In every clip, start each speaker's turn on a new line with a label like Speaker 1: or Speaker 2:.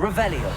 Speaker 1: Revelio.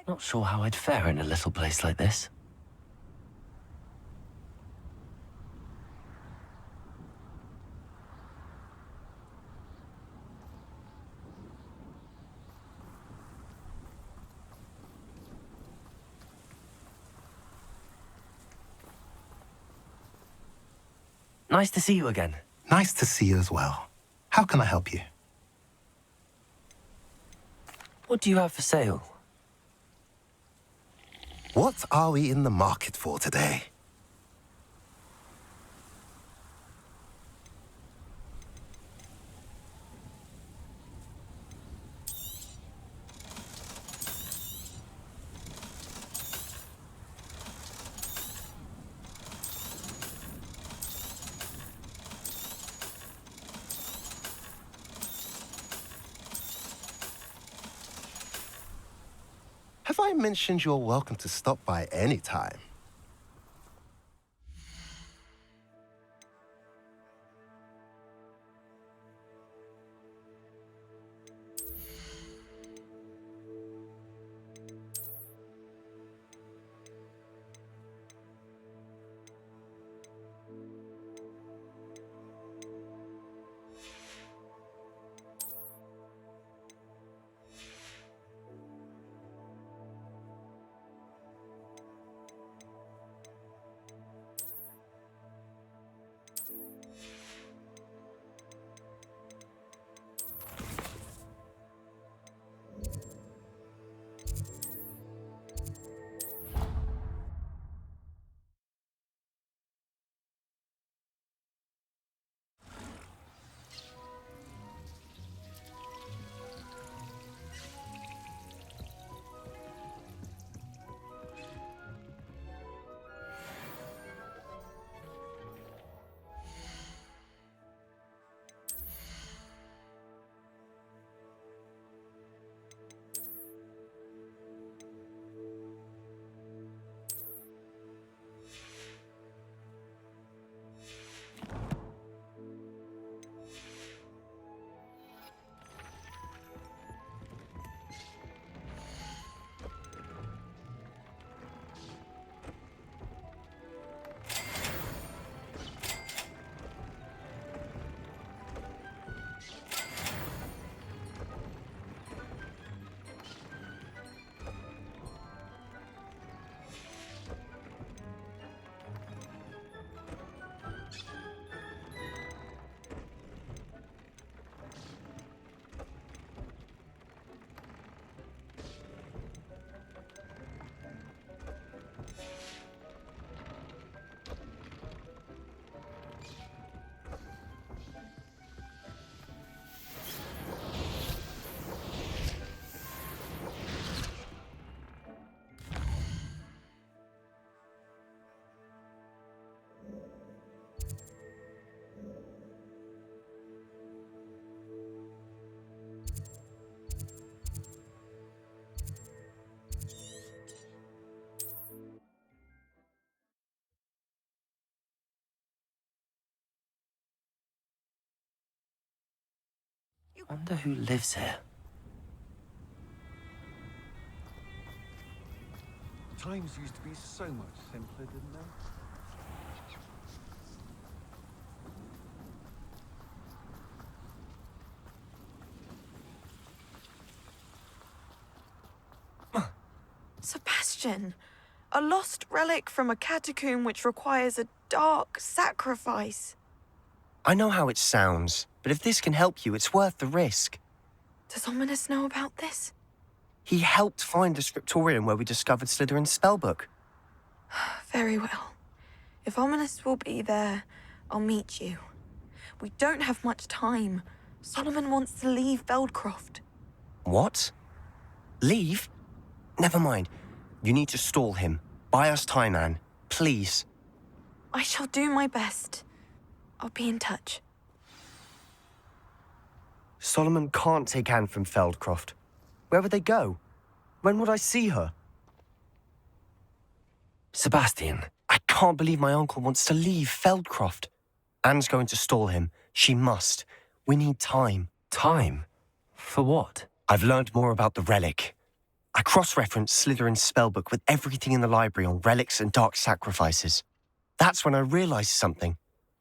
Speaker 1: Not sure how I'd fare in a little place like this. Nice to see you again.
Speaker 2: Nice to see you as well. How can I help you?
Speaker 1: What do you have for sale?
Speaker 2: What are we in the market for today? Have I mentioned you're welcome to stop by any time?
Speaker 1: Wonder who lives here.
Speaker 3: Times used to be so much simpler, didn't they?
Speaker 4: question. A lost relic from a catacomb which requires a dark sacrifice.
Speaker 5: I know how it sounds, but if this can help you, it's worth the risk.
Speaker 4: Does Ominous know about this?
Speaker 5: He helped find the scriptorium where we discovered Slytherin's spellbook.
Speaker 4: Very well. If Ominous will be there, I'll meet you. We don't have much time. Solomon wants to leave Feldcroft.
Speaker 5: What? Leave? Never mind. You need to stall him. Buy us time, Anne. Please.
Speaker 4: I shall do my best. I'll be in touch.
Speaker 5: Solomon can't take Anne from Feldcroft. Where would they go? When would I see her?
Speaker 1: Sebastian,
Speaker 5: I can't believe my uncle wants to leave Feldcroft. Anne's going to stall him. She must. We need time.
Speaker 1: time? For what?
Speaker 5: I've learned more about the relic. I cross-referenced Slytherin's spellbook with everything in the library on relics and dark sacrifices. That's when I realized something.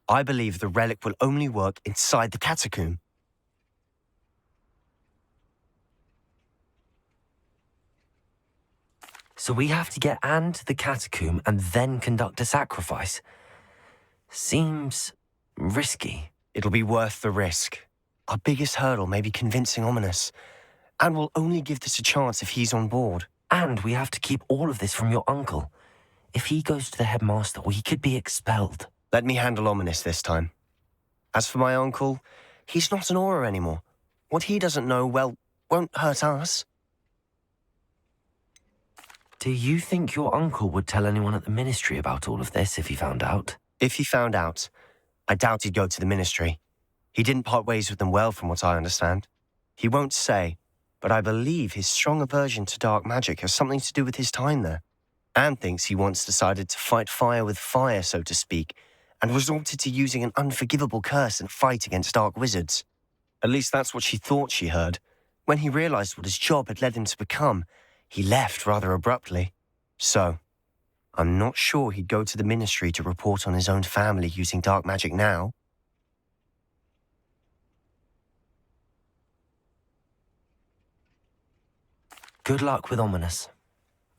Speaker 5: I believe the relic will only work inside the catacomb.
Speaker 1: So we have to get Anne to the catacomb and then conduct a sacrifice. Seems risky.
Speaker 5: It'll be worth the risk. Our biggest hurdle may be convincing Ominous. And we'll only give this a chance if he's on board.
Speaker 1: And we have to keep all of this from your uncle. If he goes to the headmaster, he could be expelled.
Speaker 5: Let me handle Ominous this time. As for my uncle, he's not an Auror anymore. What he doesn't know, well, won't hurt us.
Speaker 1: Do you think your uncle would tell anyone at the ministry about all of this if he found out?
Speaker 5: If he found out, I doubt he'd go to the ministry. He didn't part ways with them well, from what I understand. He won't say, but I believe his strong aversion to dark magic has something to do with his time there. Anne thinks he once decided to fight fire with fire, so to speak, and resorted to using an unforgivable curse in a fight against dark wizards. At least that's what she thought she heard. When he realized what his job had led him to become, he left rather abruptly. So, I'm not sure he'd go to the ministry to report on his own family using dark magic now.
Speaker 1: Good luck with Ominous.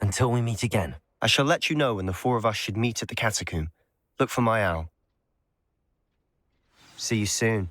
Speaker 1: Until we meet again.
Speaker 5: I shall let you know when the four of us should meet at the catacomb. Look for my owl. See you soon.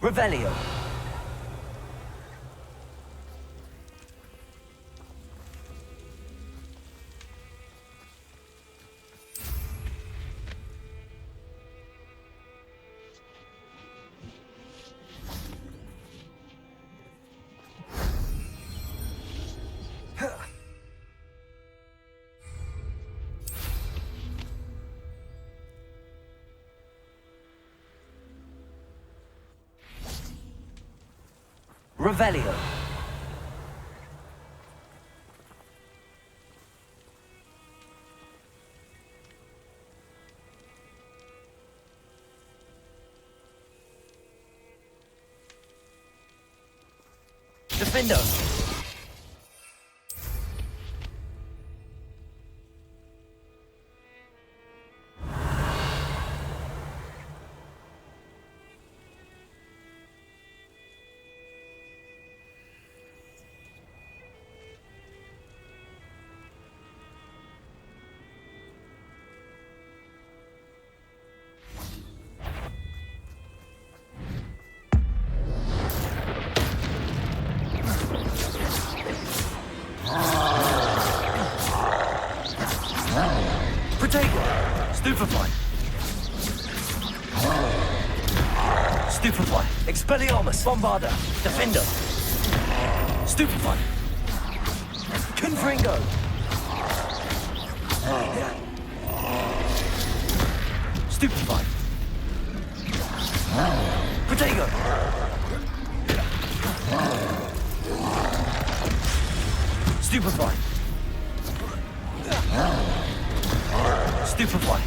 Speaker 1: Revelio. Revelio. Defender. Protego! Stupefy! Stupefy! Expelliarmus! Bombarda! Defender! Stupefy! Confringo! Stupefy! Protego! Stupefy! Stupefy!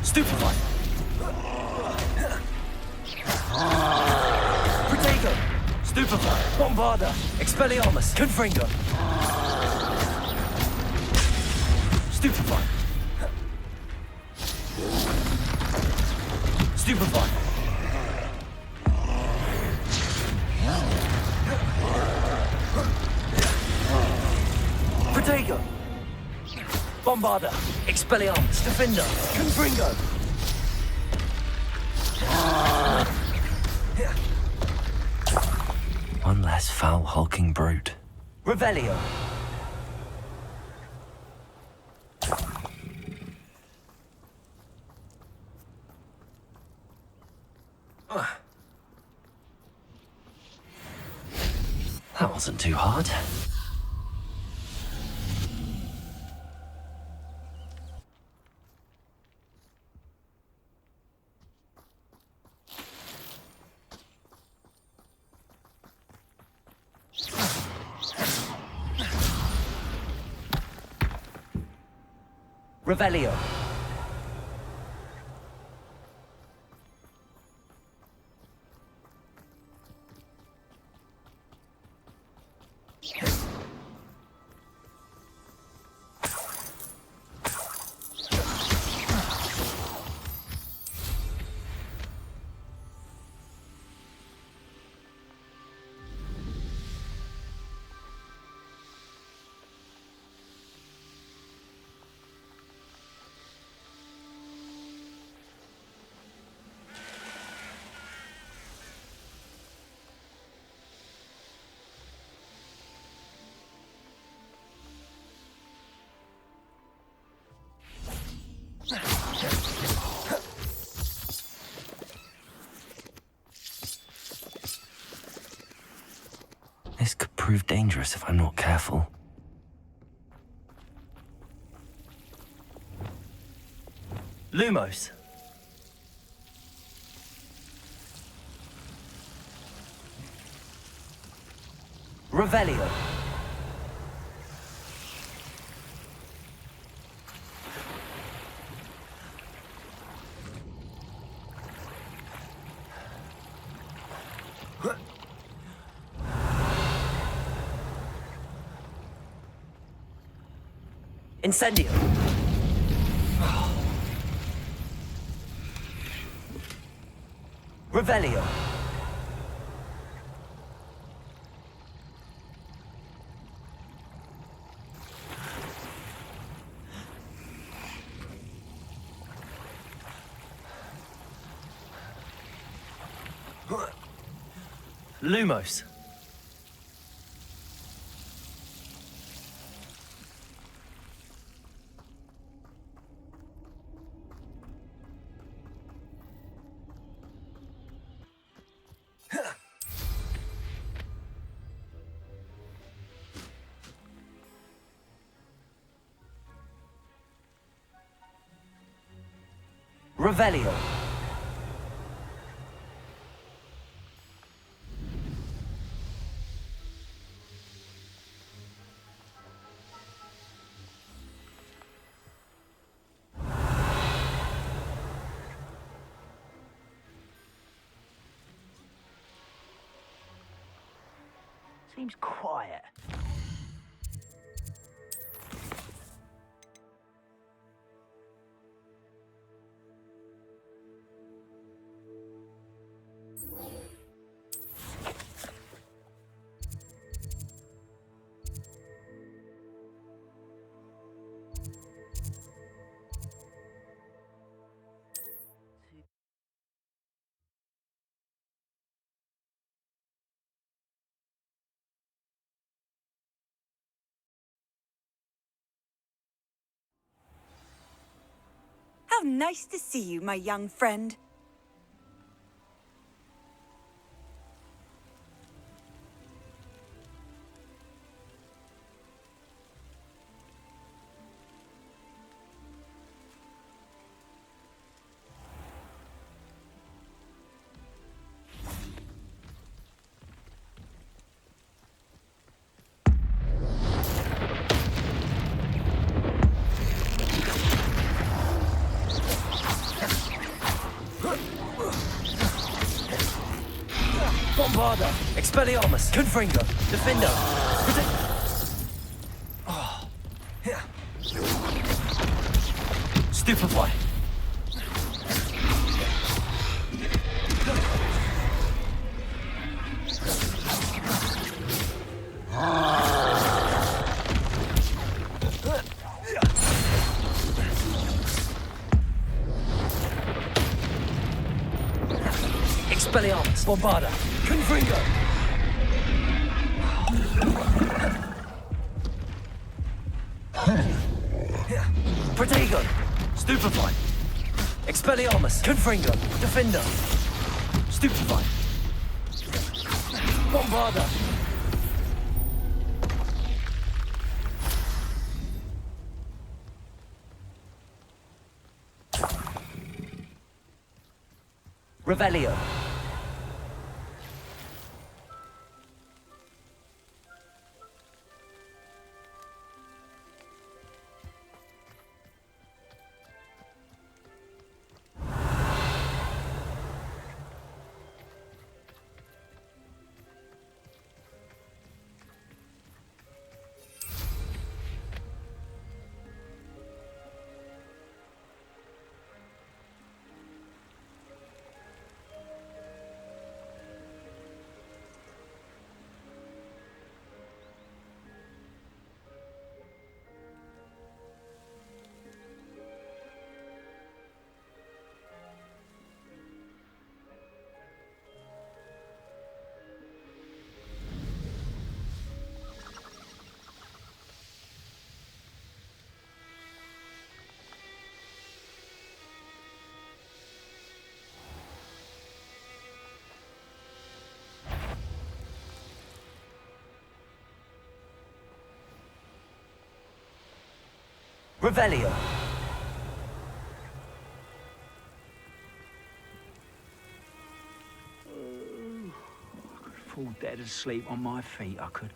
Speaker 1: Stupefy! Protego! Stupefy! Bombarda! Expelliarmus! Confringo! Stupefy! Stupefy! Protego! Bombarda! Expelliarmus! Defender! Confringo! One less foul hulking brute. Revelio! That wasn't too hard. Revelio. This could prove dangerous if I'm not careful. Lumos. Revelio. Incendio. Revelio. Lumos. Revelio. Seems quiet.
Speaker 6: How nice to see you, my young friend.
Speaker 1: Bombarda! Expelliarmus! Confringo! Defendo! Oh. Yeah. Stupefy! Expelliarmus! Bombarda! Confringo! Protego! Stupefy! Expelliarmus! Confringo! Defendo! Stupefy! Bombarda! Revelio! Revelio!
Speaker 3: I could fall dead asleep on my feet, I could.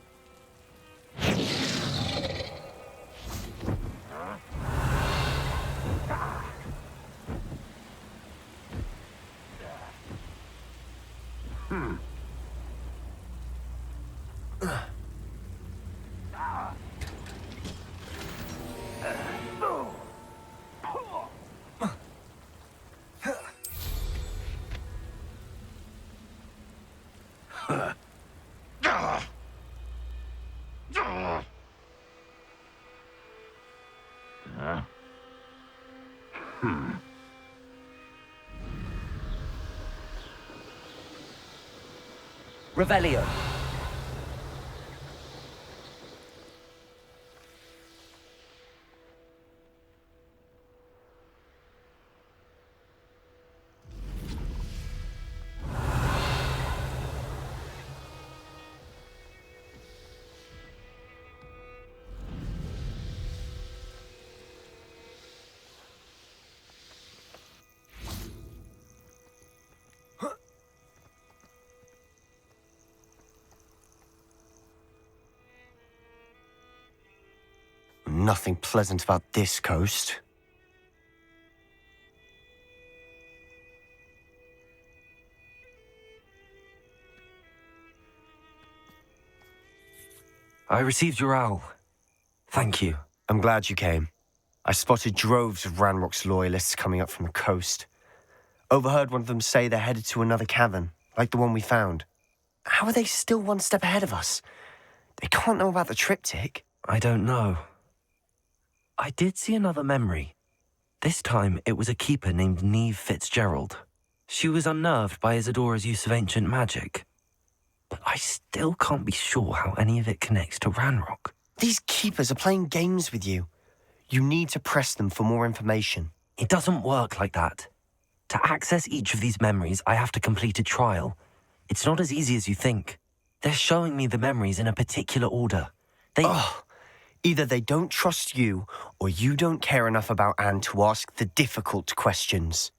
Speaker 1: Revelio!
Speaker 5: Nothing pleasant about this coast.
Speaker 1: I received your owl. Thank you.
Speaker 5: I'm glad you came. I spotted droves of Ranrock's loyalists coming up from the coast. Overheard one of them say they're headed to another cavern, like the one we found. How are they still one step ahead of us? They can't know about the triptych.
Speaker 1: I don't know. I did see another memory. This time, it was a keeper named Neve Fitzgerald. She was unnerved by Isadora's use of ancient magic. But I still can't be sure how any of it connects to Ranrock.
Speaker 5: These keepers are playing games with you. You need to press them for more information.
Speaker 1: It doesn't work like that. To access each of these memories, I have to complete a trial. It's not as easy as you think. They're showing me the memories in a particular order.
Speaker 5: Either they don't trust you, or you don't care enough about Anne to ask the difficult questions.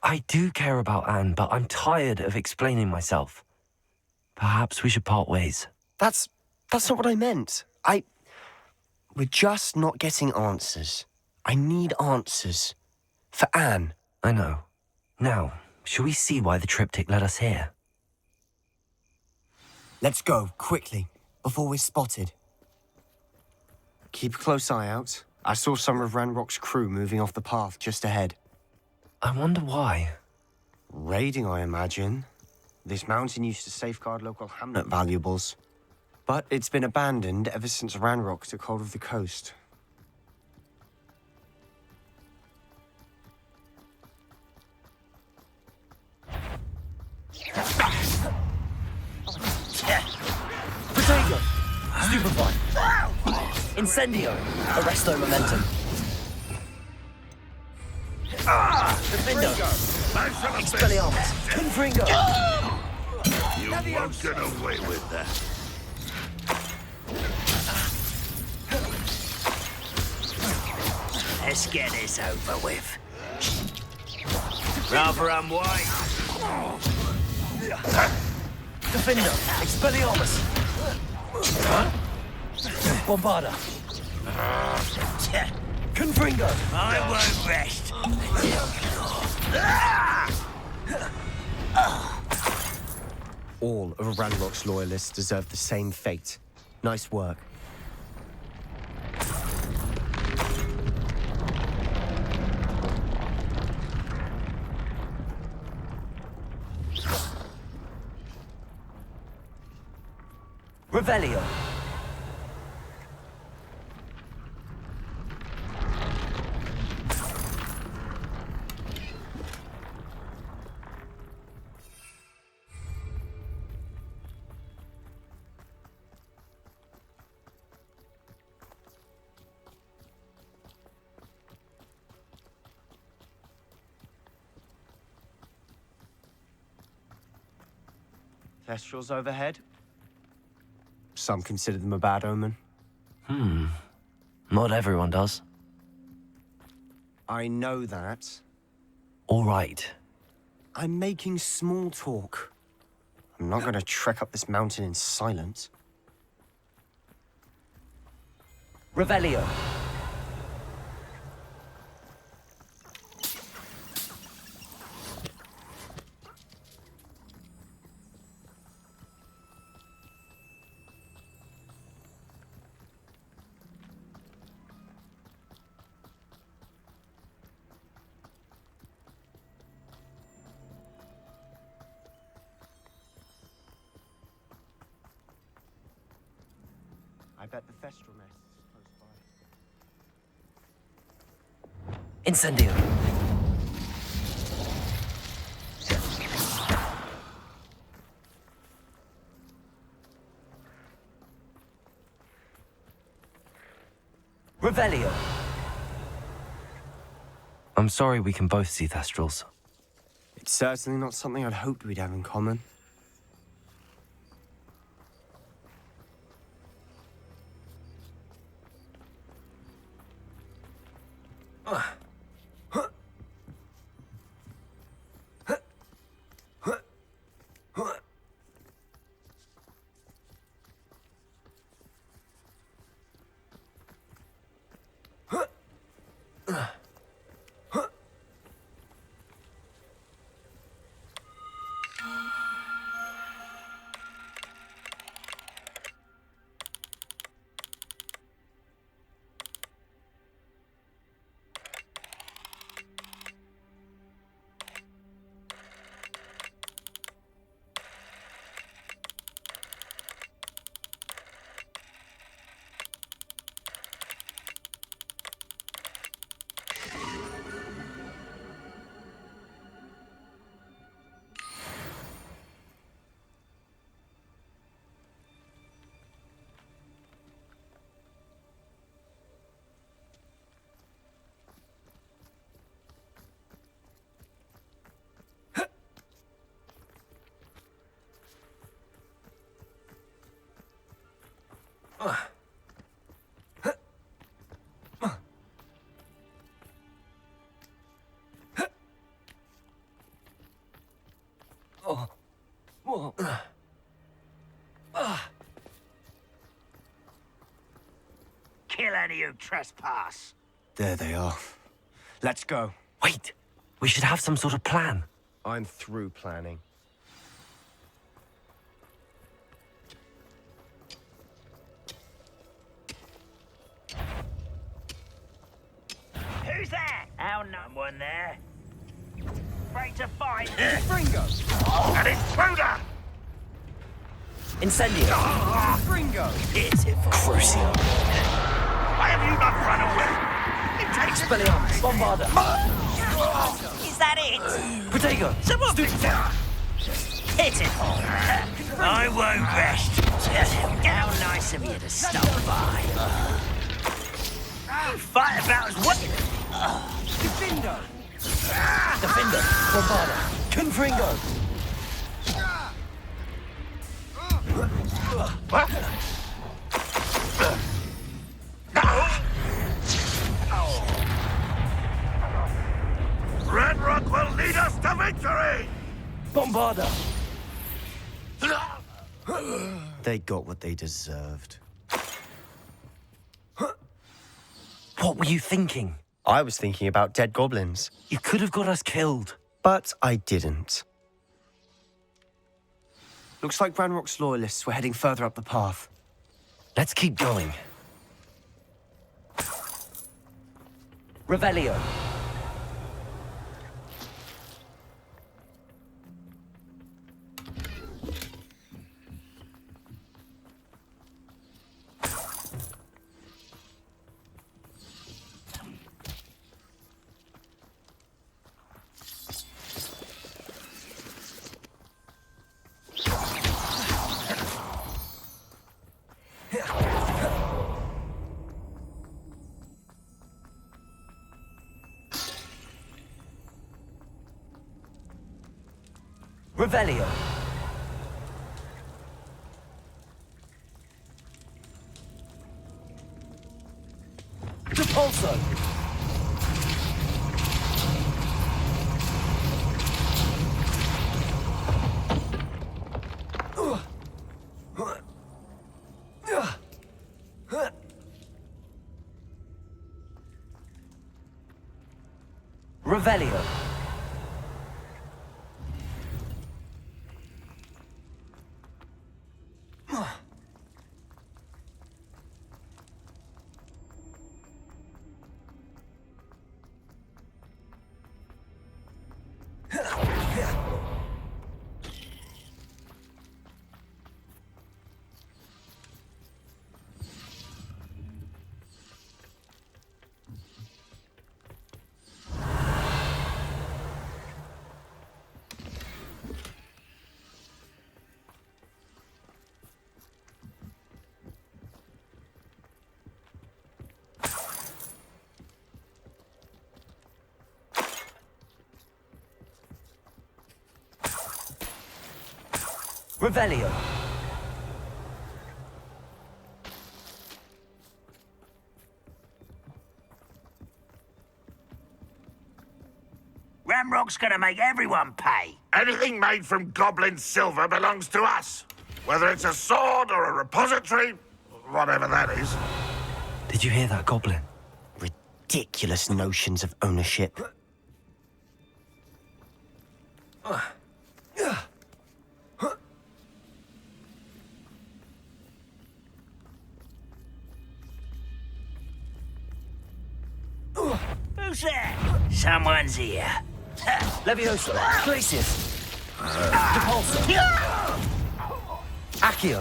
Speaker 1: I do care about Anne, but I'm tired of explaining myself. Perhaps we should part ways.
Speaker 5: That's not what I meant. We're just not getting answers. I need answers. For Anne.
Speaker 1: I know. Now, shall we see why the triptych led us here?
Speaker 5: Let's go, quickly, before we're spotted. Keep a close eye out. I saw some of Ranrock's crew moving off the path just ahead.
Speaker 1: I wonder why.
Speaker 5: Raiding, I imagine. This mountain used to safeguard local hamlet valuables. But it's been abandoned ever since Ranrock took hold of the coast.
Speaker 1: Protego! Stupefy! Incendio! Arresto momentum! Defendo! Expelliarmus! Confringo!
Speaker 7: You won't get away with that. Let's get this over with. Rather unwise.
Speaker 1: Defendo! Expelliarmus! Bombarda! Confringo!
Speaker 7: I won't rest.
Speaker 5: All of Ranrock's loyalists deserve the same fate. Nice work.
Speaker 1: Revelio!
Speaker 5: Thestrals overhead? Some consider them a bad omen.
Speaker 1: Not everyone does.
Speaker 5: I know that.
Speaker 1: All right.
Speaker 5: I'm making small talk. I'm not going to trek up this mountain in silence.
Speaker 1: Revelio!
Speaker 5: I bet the Thestral nest is close by.
Speaker 1: Incendio! Revelio! I'm sorry we can both see Thestrals.
Speaker 5: It's certainly not something I'd hoped we'd have in common.
Speaker 3: any who trespass.
Speaker 5: There they are. Let's go.
Speaker 1: Wait, we should have some sort of plan.
Speaker 5: I'm through planning.
Speaker 3: Who's there? Oh, no one there. Afraid to fight.
Speaker 5: Fringo!
Speaker 7: An intruder!
Speaker 1: Incendio.
Speaker 5: Fringo!
Speaker 3: Pitiful.
Speaker 1: Crucio.
Speaker 7: Why have you not run away? It takes
Speaker 1: Expelliarmus. Bombarda.
Speaker 3: Is that it?
Speaker 1: Protego.
Speaker 3: Someone pitiful. I won't rest. How nice of you to stop by. You fight about as what?
Speaker 5: Defendo!
Speaker 1: Defender. Bombarda. Confringo.
Speaker 7: Red Rock will lead us to victory!
Speaker 1: Bombarda.
Speaker 5: They got what they deserved.
Speaker 1: What were you thinking?
Speaker 5: I was thinking about dead goblins,
Speaker 1: You could have got us killed.
Speaker 5: but I didn't. Looks like Ranrock's loyalists were heading further up the path.
Speaker 1: Let's keep going. Revelio. Revelio. Repulso. Revelio. Revelio.
Speaker 3: Ramrock's gonna make everyone pay.
Speaker 7: Anything made from goblin silver belongs to us. Whether it's a sword or a repository, whatever that is.
Speaker 1: Did you hear that, Goblin?
Speaker 5: Ridiculous notions of ownership.
Speaker 3: Who's there? Someone's here.
Speaker 1: Leviosa. Glacius. Repulso. Accio.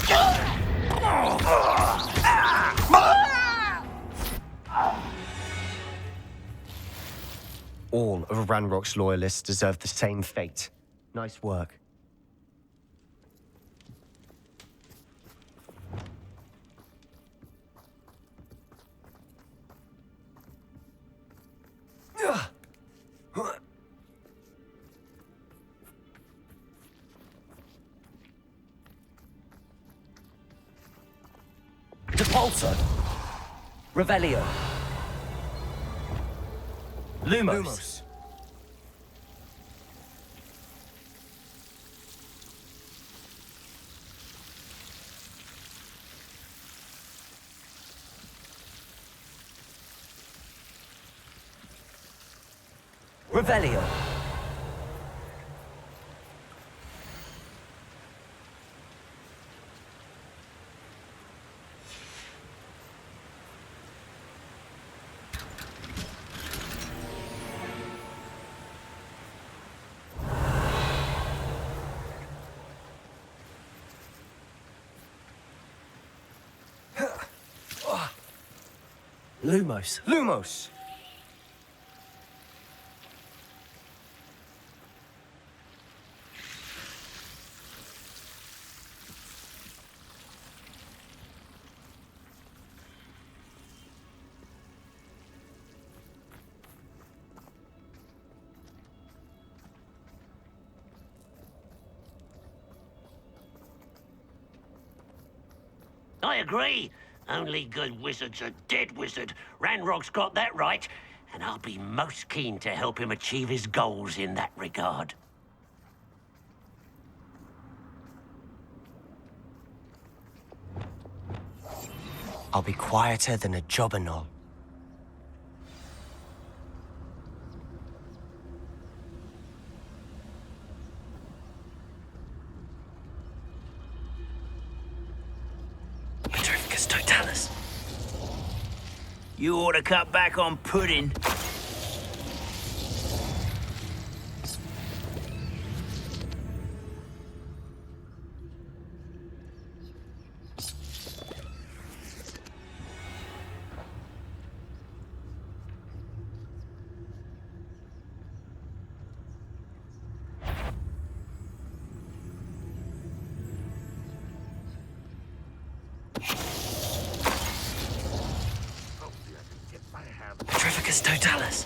Speaker 5: All of Ranrock's loyalists deserve the same fate. Nice work.
Speaker 1: Repulso. Revelio. Lumos. Revelio. Lumos. Lumos!
Speaker 3: I agree. Only good wizard's a dead wizard. Ranrock's got that right, and I'll be most keen to help him achieve his goals in that regard.
Speaker 5: I'll be quieter than a jobberknoll.
Speaker 1: Petrificus totalis.
Speaker 8: You ought to cut back on pudding.
Speaker 1: Petrificus totalis.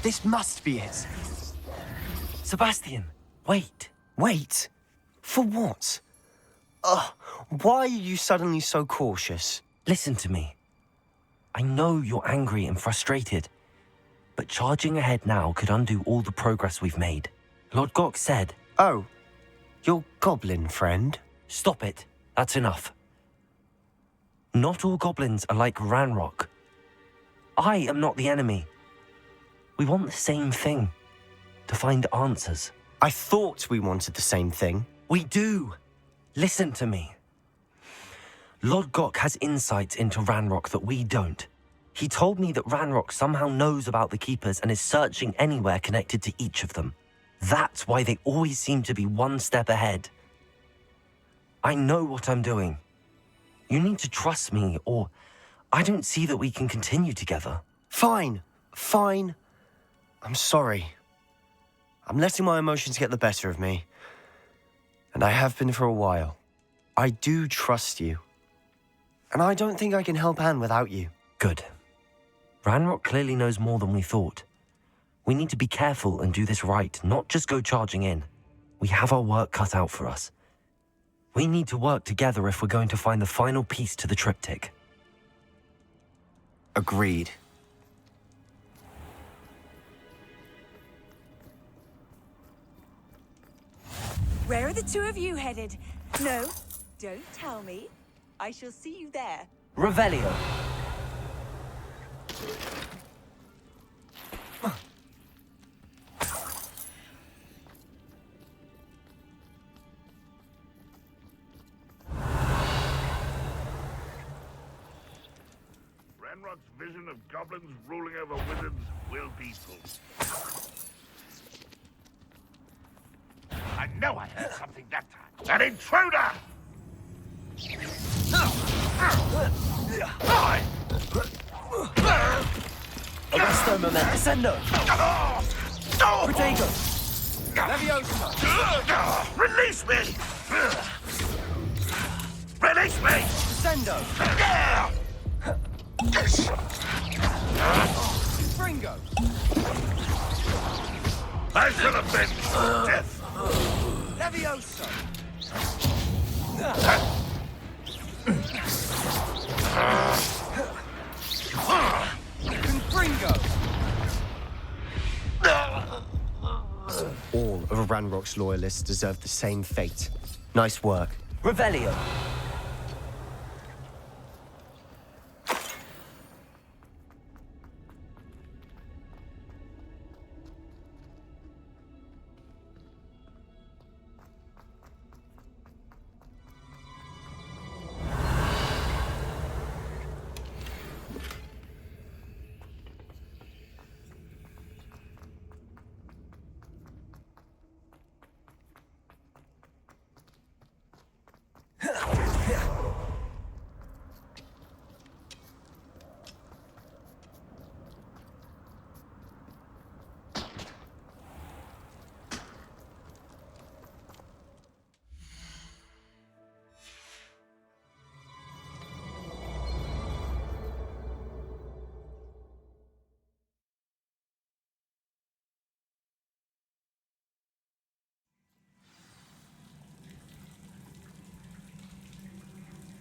Speaker 5: This must be it.
Speaker 1: Sebastian, wait.
Speaker 5: Wait. For what? Ugh. Why are you suddenly so cautious?
Speaker 1: Listen to me. I know you're angry and frustrated, but charging ahead now could undo all the progress we've made. Lord Gok said...
Speaker 5: Oh, your goblin friend?
Speaker 1: Stop it. That's enough. Not all goblins are like Ranrock. I am not the enemy. We want the same thing. To find answers.
Speaker 5: I thought we wanted the same thing.
Speaker 1: We do. Listen to me. Lord Gok has insights into Ranrock that we don't. He told me that Ranrock somehow knows about the Keepers and is searching anywhere connected to each of them. That's why they always seem to be one step ahead. I know what I'm doing. You need to trust me, or I don't see that we can continue together.
Speaker 5: Fine. Fine. I'm sorry. I'm letting my emotions get the better of me. And I have been for a while. I do trust you. And I don't think I can help Anne without you.
Speaker 1: Good. Ranrock clearly knows more than we thought. We need to be careful and do this right, not just go charging in. We have our work cut out for us. We need to work together if we're going to find the final piece to the triptych.
Speaker 5: Agreed.
Speaker 6: Where are the two of you headed? No, don't tell me. I shall see you there.
Speaker 1: Revelio.
Speaker 7: Ranrock's vision of goblins ruling over wizards will be full. I know I heard something that time. An intruder!
Speaker 1: Arresto moment. Descendo. Protego.
Speaker 7: Release me! Release me!
Speaker 1: Descendo.
Speaker 5: Fringo!
Speaker 7: I shall avenge death!
Speaker 5: Levioso! Confringo! All other Ranrock's loyalists deserve the same fate. Nice work.
Speaker 1: Revelio.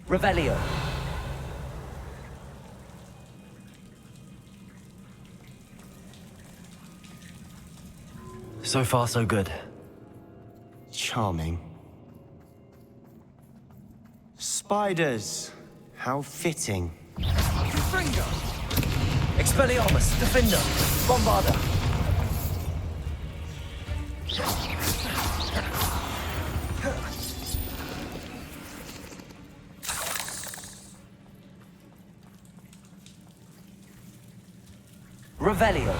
Speaker 1: Revelio. So far, so good.
Speaker 5: Charming. Spiders! How fitting.
Speaker 1: Fringo. Expelliarmus. Defender. Bombarder. Revelio.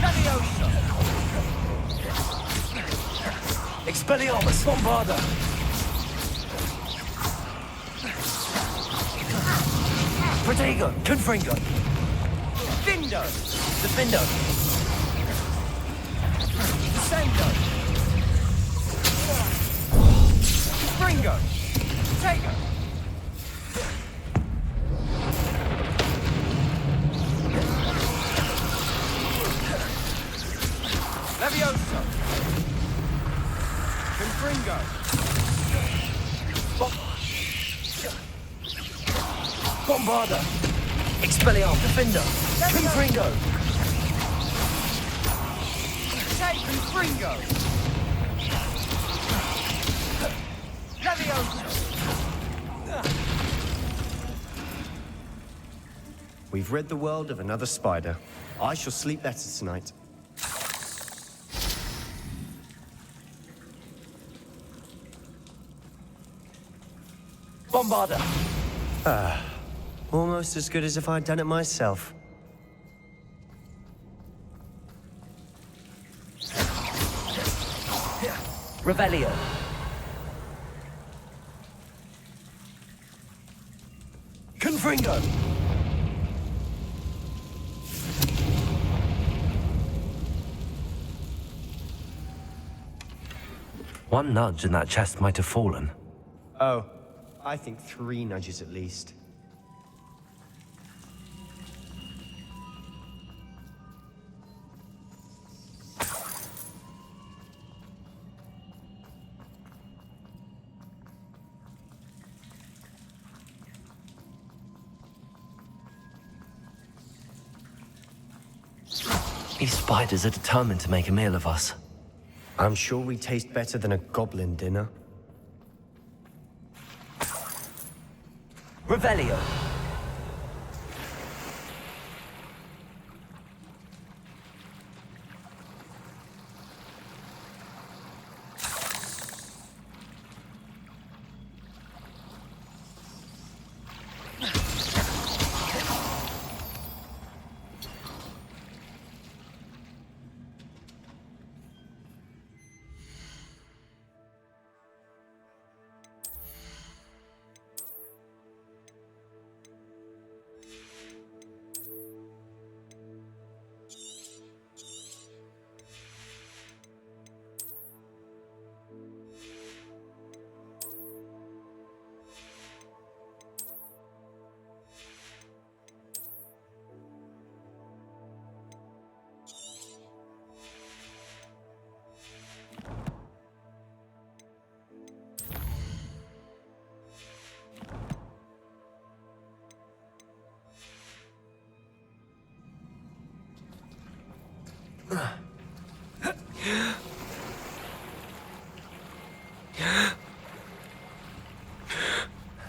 Speaker 1: Leviosa. Expelliarmus. Bombarder. Protego. Confringo. Findo. Defendo. Descendo. Springo. Tego. Levioso. Confringo. Bombarder. Expelliarmus. Defender. Confringo. Take Confringo. Levioso.
Speaker 5: We've rid the world of another spider. I shall sleep better tonight.
Speaker 1: Bombarder.
Speaker 5: Almost as good as if I'd done it myself.
Speaker 1: Revelio. Confringo. One nudge and that chest might have fallen.
Speaker 5: Oh, I think 3 nudges at least.
Speaker 1: These spiders are determined to make a meal of us.
Speaker 5: I'm sure we taste better than a goblin dinner.
Speaker 1: Revelio.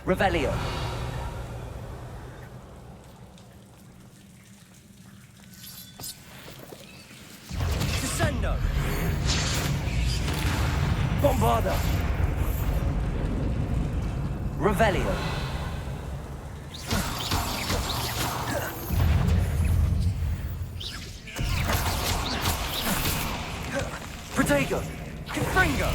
Speaker 1: Revelio.
Speaker 8: Descendo.
Speaker 1: Bombarda. Revelio. Protego.
Speaker 8: Confringo.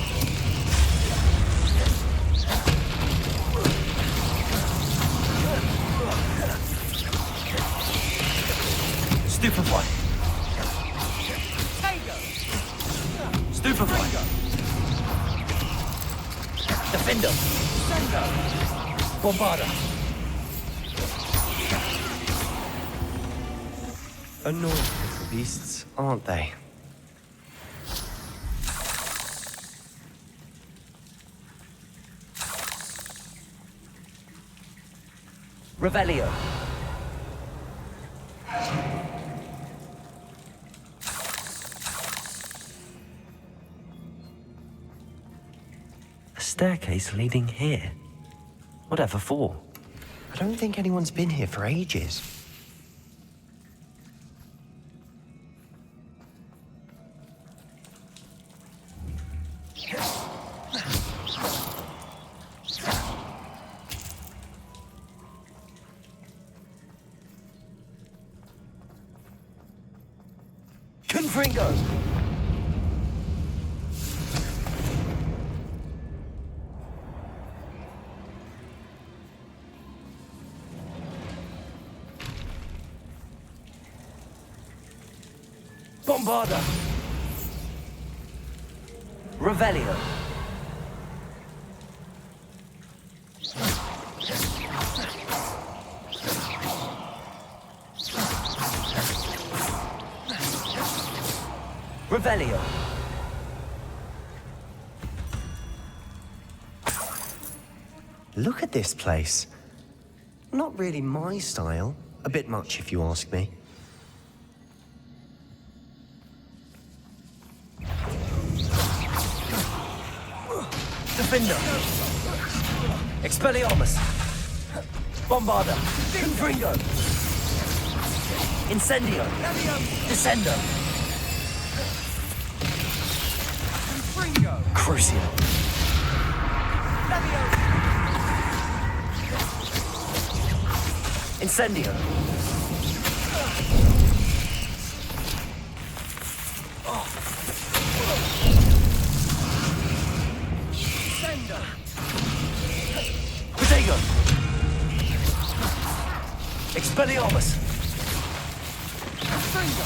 Speaker 1: Stupefy.
Speaker 8: Tango.
Speaker 1: Stupefy. Defender.
Speaker 8: Descendo.
Speaker 1: Bombarda.
Speaker 5: Annoying little beasts, aren't they?
Speaker 1: Revelio. A staircase leading here. Whatever for?
Speaker 5: I don't think anyone's been here for ages.
Speaker 1: Confringo. Bombarda. Revelio. Revelio.
Speaker 5: Look at this place. Not really my style. A bit much, if you ask me.
Speaker 1: Defender. Expelliarmus. Bombarda. Confringo. Incendio. Descendo.
Speaker 8: Confringo.
Speaker 1: Crucio. Incendio.
Speaker 8: Descendo.
Speaker 1: Protego. Expelliarmus.
Speaker 8: Confringo.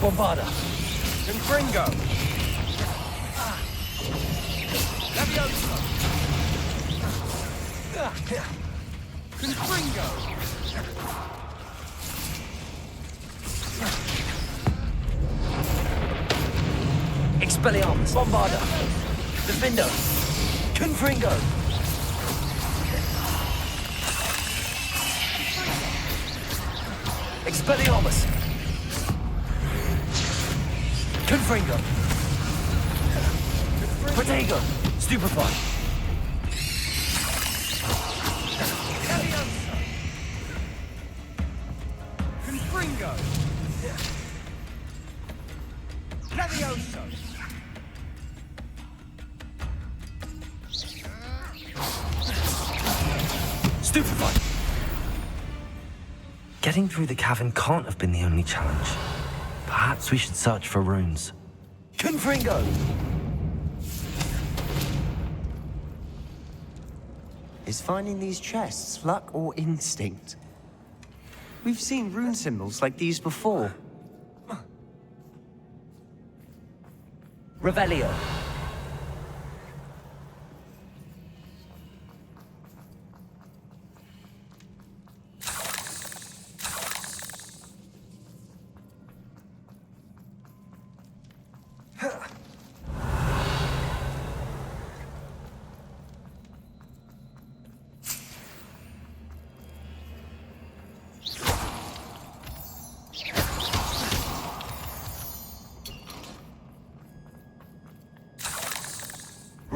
Speaker 1: Bombarda.
Speaker 8: Confringo. Levioso. Confringo.
Speaker 1: Expelliarmus. Bombarda. Defendo. Confringo. Expelliarmus. Confringo. Protego. Stupefy.
Speaker 8: Confringo. Levioso.
Speaker 1: Stupefy. Getting through the cavern can't have been the only challenge. Perhaps we should search for runes. Confringo!
Speaker 5: Is finding these chests luck or instinct? We've seen rune symbols like these before.
Speaker 1: Revelio.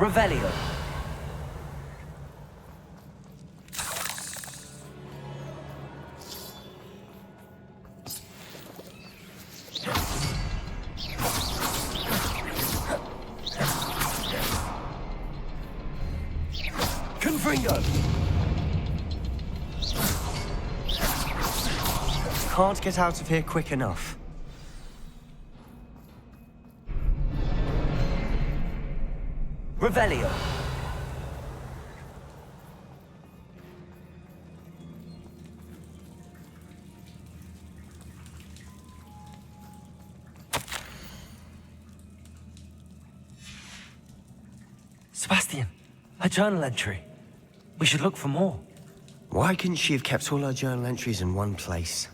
Speaker 1: Revelio.
Speaker 5: Confringo! Can't get out of here quick enough.
Speaker 1: Revelio. Sebastian, a journal entry. We should look for more.
Speaker 5: Why couldn't she have kept all her journal entries in one place?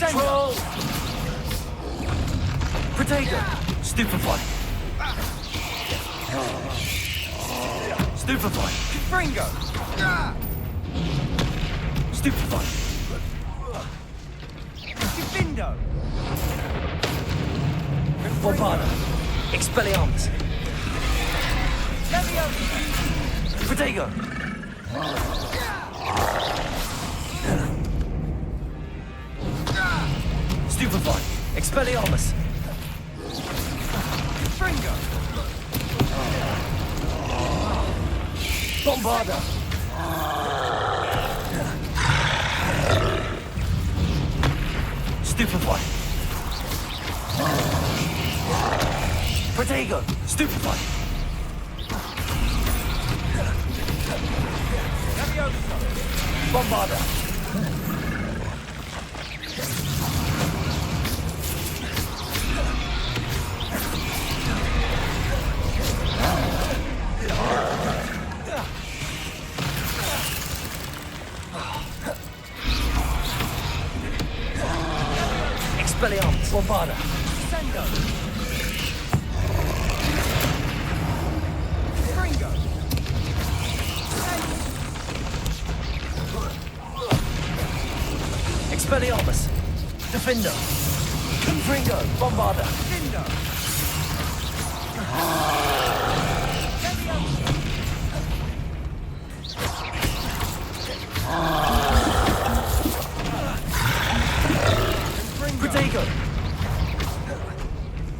Speaker 1: Troll! Potato! Stupefy! Stupefy!
Speaker 8: Confringo!
Speaker 1: Stupefy!
Speaker 8: Defindo!
Speaker 1: Bombarda! Expelliarmus!
Speaker 8: Leviosa!
Speaker 1: Potato! Stupefy! Expelliarmus!
Speaker 8: Confringo!
Speaker 1: Bombarda! Stupefy! Protego! Stupefy!
Speaker 8: Leviosa!
Speaker 1: Bombarda! Expelliarmus! Bombarda!
Speaker 8: Sendo! Confringo!
Speaker 1: Expelliarmus! Defender! Confringo! Bombarda!
Speaker 8: Defindo! Leviosa! Confringo!
Speaker 1: Protego!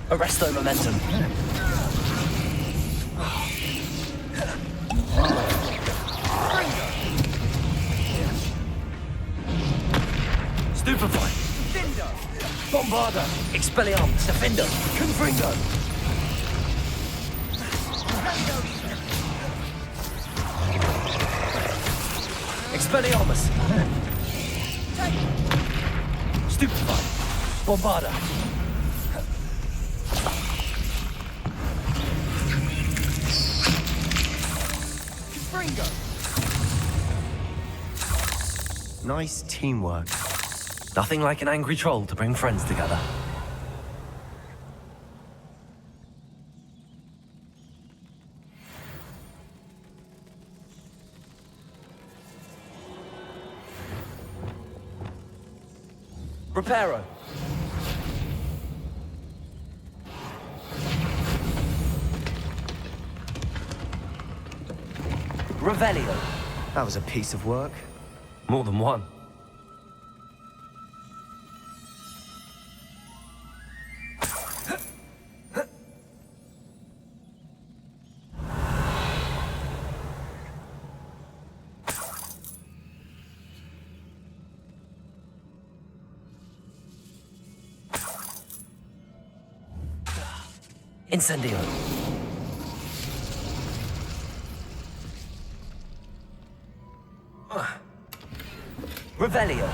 Speaker 1: Arresto momentum! Stupefy!
Speaker 8: Defindo!
Speaker 1: Bombarda! Expelliarmus! Defender! Confringo! Expelliarmus! Stupefy! Bombarda!
Speaker 8: Confringo!
Speaker 5: Nice teamwork.
Speaker 1: Nothing like an angry troll to bring friends together. Reparo. Revelio.
Speaker 5: That was a piece of work.
Speaker 1: More than one. Incendio. Revelio.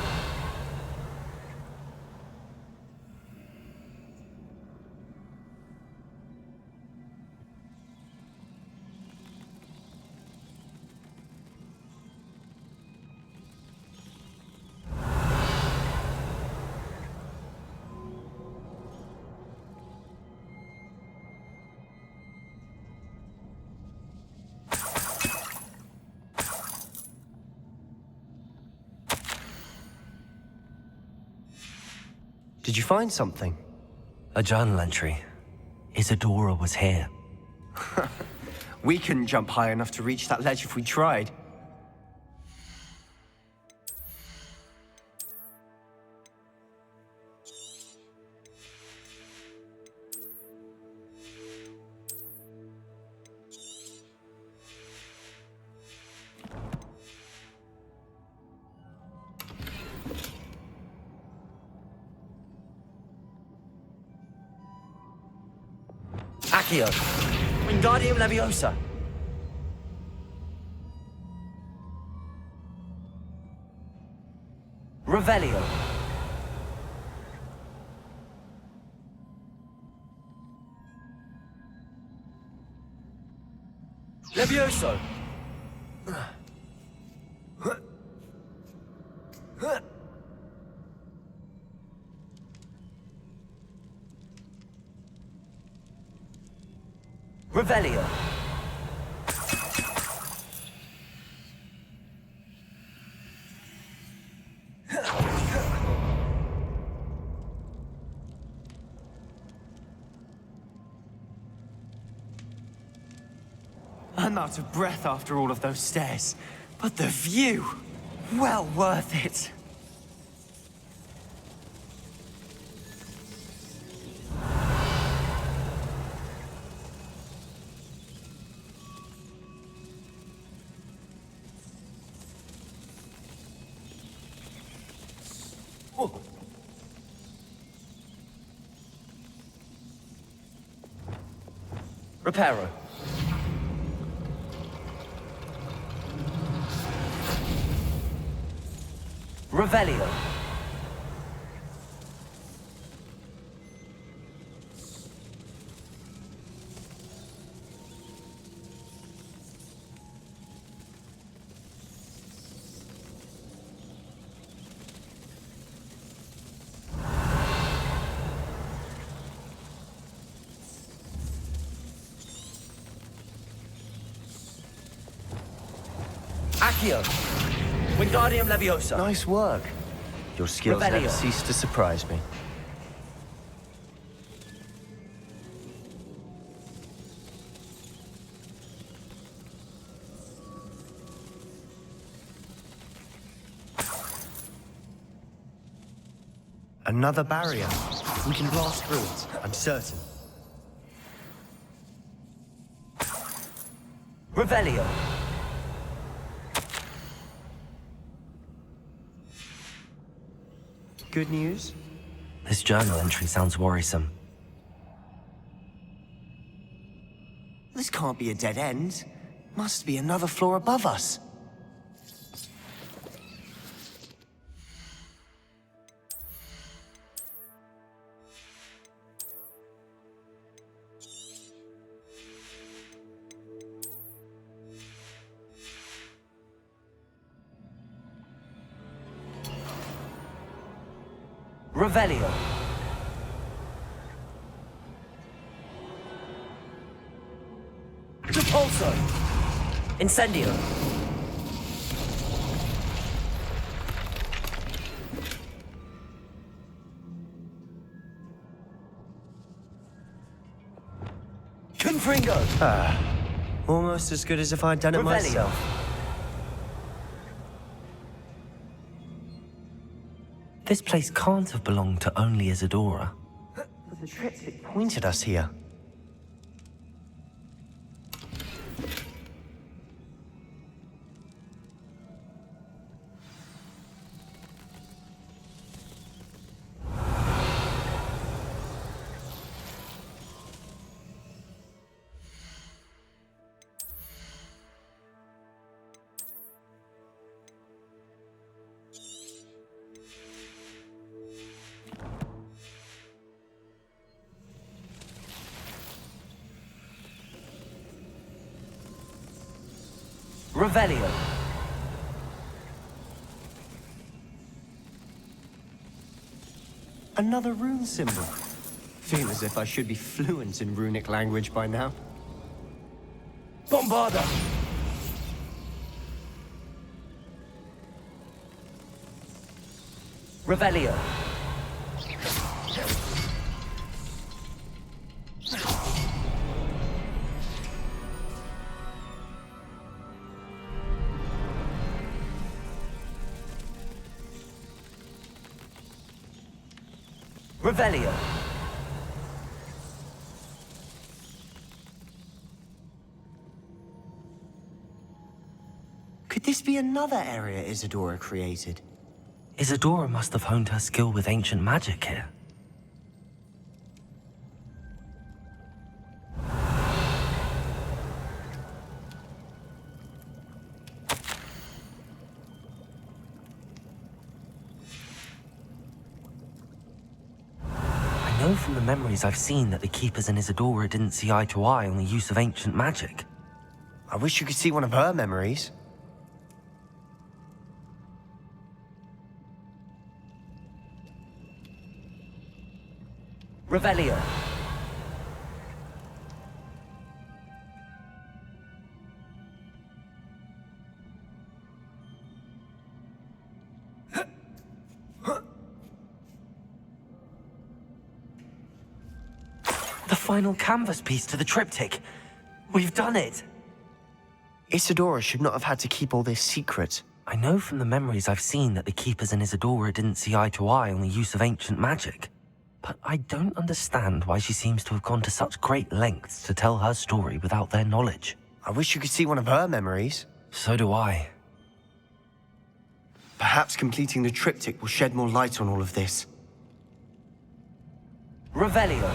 Speaker 5: Did you find something?
Speaker 1: A journal entry. Isadora was here.
Speaker 5: We couldn't jump high enough to reach that ledge if we tried.
Speaker 1: Accio! Wingardium Leviosa! Revelio! Levioso! Revelio!
Speaker 5: I'm out of breath after all of those stairs. But the view! Well worth it.
Speaker 1: Reparo. Revelio. Accio. Wingardium Leviosa.
Speaker 5: Nice work. Your skills
Speaker 1: Revelio.
Speaker 5: never cease to surprise me. Another barrier. We can blast through it, I'm certain.
Speaker 1: Revelio.
Speaker 5: Good news?
Speaker 1: This journal entry sounds worrisome.
Speaker 5: This can't be a dead end. Must be another floor above us.
Speaker 1: Revelio. Repulso. Incendio. Confringo.
Speaker 5: Almost as good as if I'd done it
Speaker 1: Revelio.
Speaker 5: myself.
Speaker 1: This place can't have belonged to only Isadora.
Speaker 5: But the triptych pointed us here.
Speaker 1: Revelio.
Speaker 5: Another rune symbol. Feel as if I should be fluent in runic language by now.
Speaker 1: Bombarda. Revelio. Revelio.
Speaker 5: Could this be another area Isadora created?
Speaker 1: Isadora must have honed her skill with ancient magic here. I know from the memories I've seen that the Keepers and Isadora didn't see eye to eye on the use of ancient magic.
Speaker 5: I wish you could see one of her memories.
Speaker 1: Revelio. The final canvas piece to the triptych. We've done it!
Speaker 5: Isadora should not have had to keep all this secret.
Speaker 1: I know from the memories I've seen that the Keepers and Isadora didn't see eye to eye on the use of ancient magic. But I don't understand why she seems to have gone to such great lengths to tell her story without their knowledge.
Speaker 5: I wish you could see one of her memories.
Speaker 1: So do I.
Speaker 5: Perhaps completing the triptych will shed more light on all of this.
Speaker 1: Revelio.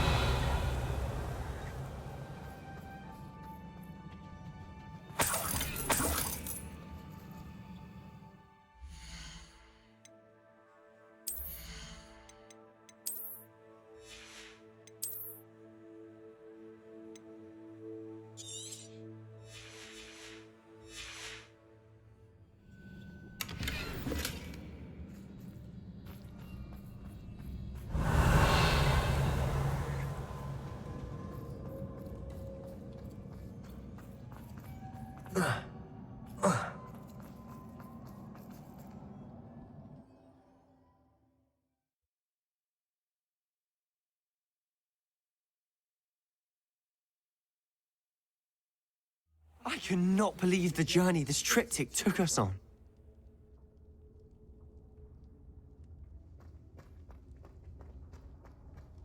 Speaker 5: I cannot believe the journey this triptych took us on.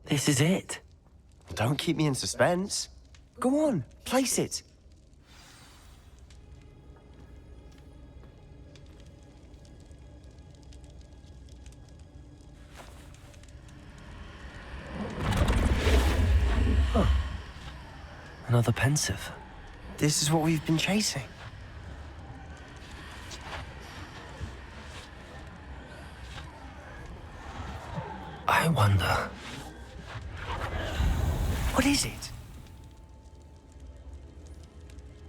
Speaker 1: This is it.
Speaker 5: Don't keep me in suspense. Go on, place it.
Speaker 1: Another pensive.
Speaker 5: This is what we've been chasing.
Speaker 1: I wonder.
Speaker 5: What is it?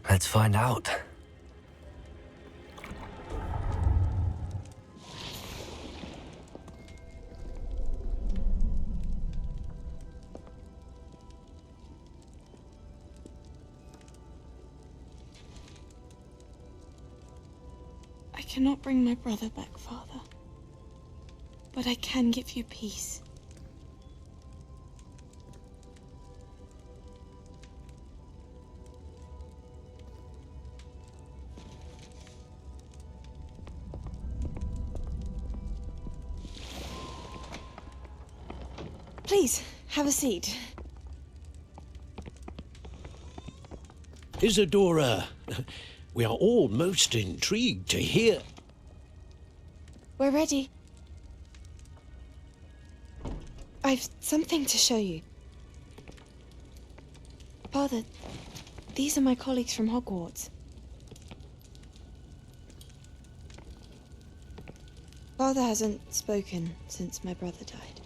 Speaker 1: Let's find out.
Speaker 4: I cannot bring my brother back, Father. But I can give you peace. Please, have a seat.
Speaker 9: Isadora, we are all most intrigued to hear.
Speaker 4: We're ready. I've something to show you. Father, these are my colleagues from Hogwarts. Father hasn't spoken since my brother died.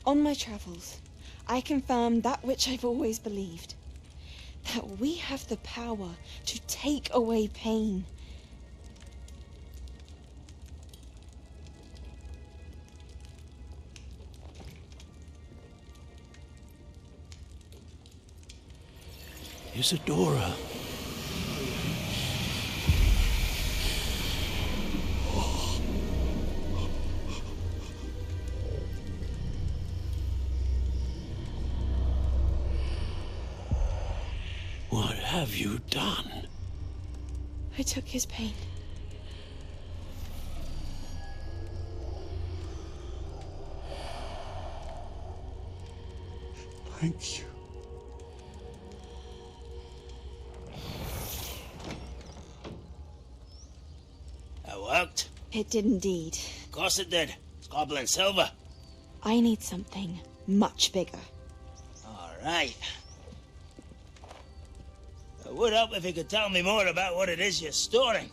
Speaker 4: On my travels, I confirmed that which I've always believed. That we have the power to take away pain.
Speaker 9: Isadora. What have you done?
Speaker 4: I took his pain.
Speaker 10: Thank you.
Speaker 9: That worked.
Speaker 11: It did indeed.
Speaker 9: Of course it did. It's goblin silver.
Speaker 11: I need something much bigger.
Speaker 9: All right. It would help if you could tell me more about what it is you're storing.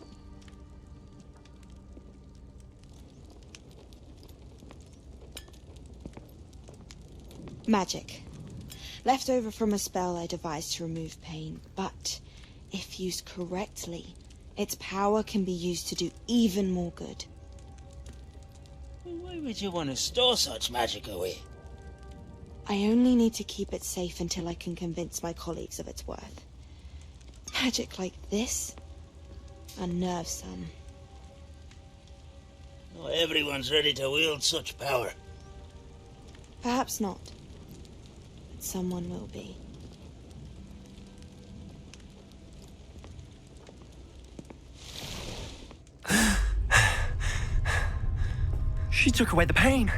Speaker 11: Magic. Left over from a spell I devised to remove pain, but if used correctly, its power can be used to do even more good.
Speaker 9: Why would you want to store such magic away?
Speaker 11: I only need to keep it safe until I can convince my colleagues of its worth. Magic like this unnerves some.
Speaker 9: Not everyone's ready to wield such power.
Speaker 11: Perhaps not. But someone will be.
Speaker 5: She took away the pain.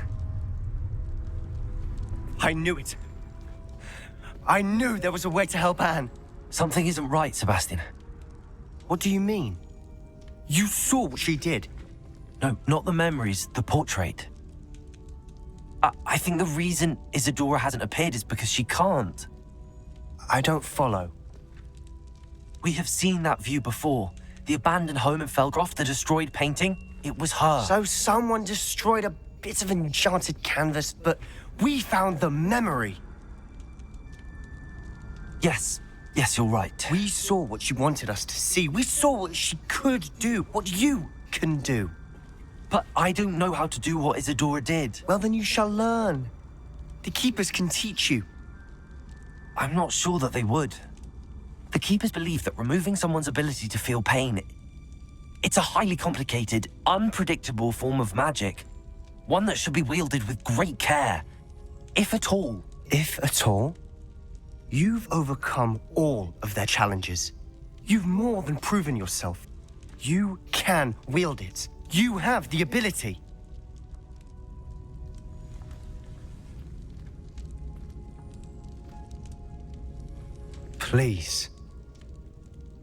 Speaker 5: I knew it. I knew there was a way to help Anne.
Speaker 1: Something isn't right, Sebastian.
Speaker 5: What do you mean? You saw what she did.
Speaker 1: No, not the memories, the portrait. I think the reason Isadora hasn't appeared is because she can't.
Speaker 5: I don't follow.
Speaker 1: We have seen that view before. The abandoned home in Felgroth, the destroyed painting, it was her.
Speaker 5: So someone destroyed a bit of enchanted canvas, but we found the memory.
Speaker 1: Yes, you're right.
Speaker 5: We saw what she wanted us to see. We saw what she could do, what you can do.
Speaker 1: But I don't know how to do what Isadora did.
Speaker 5: Well, then you shall learn. The Keepers can teach you.
Speaker 1: I'm not sure that they would. The Keepers believe that removing someone's ability to feel pain, it's a highly complicated, unpredictable form of magic. One that should be wielded with great care, if at all.
Speaker 5: If at all? You've overcome all of their challenges. You've more than proven yourself. You can wield it. You have the ability. Please,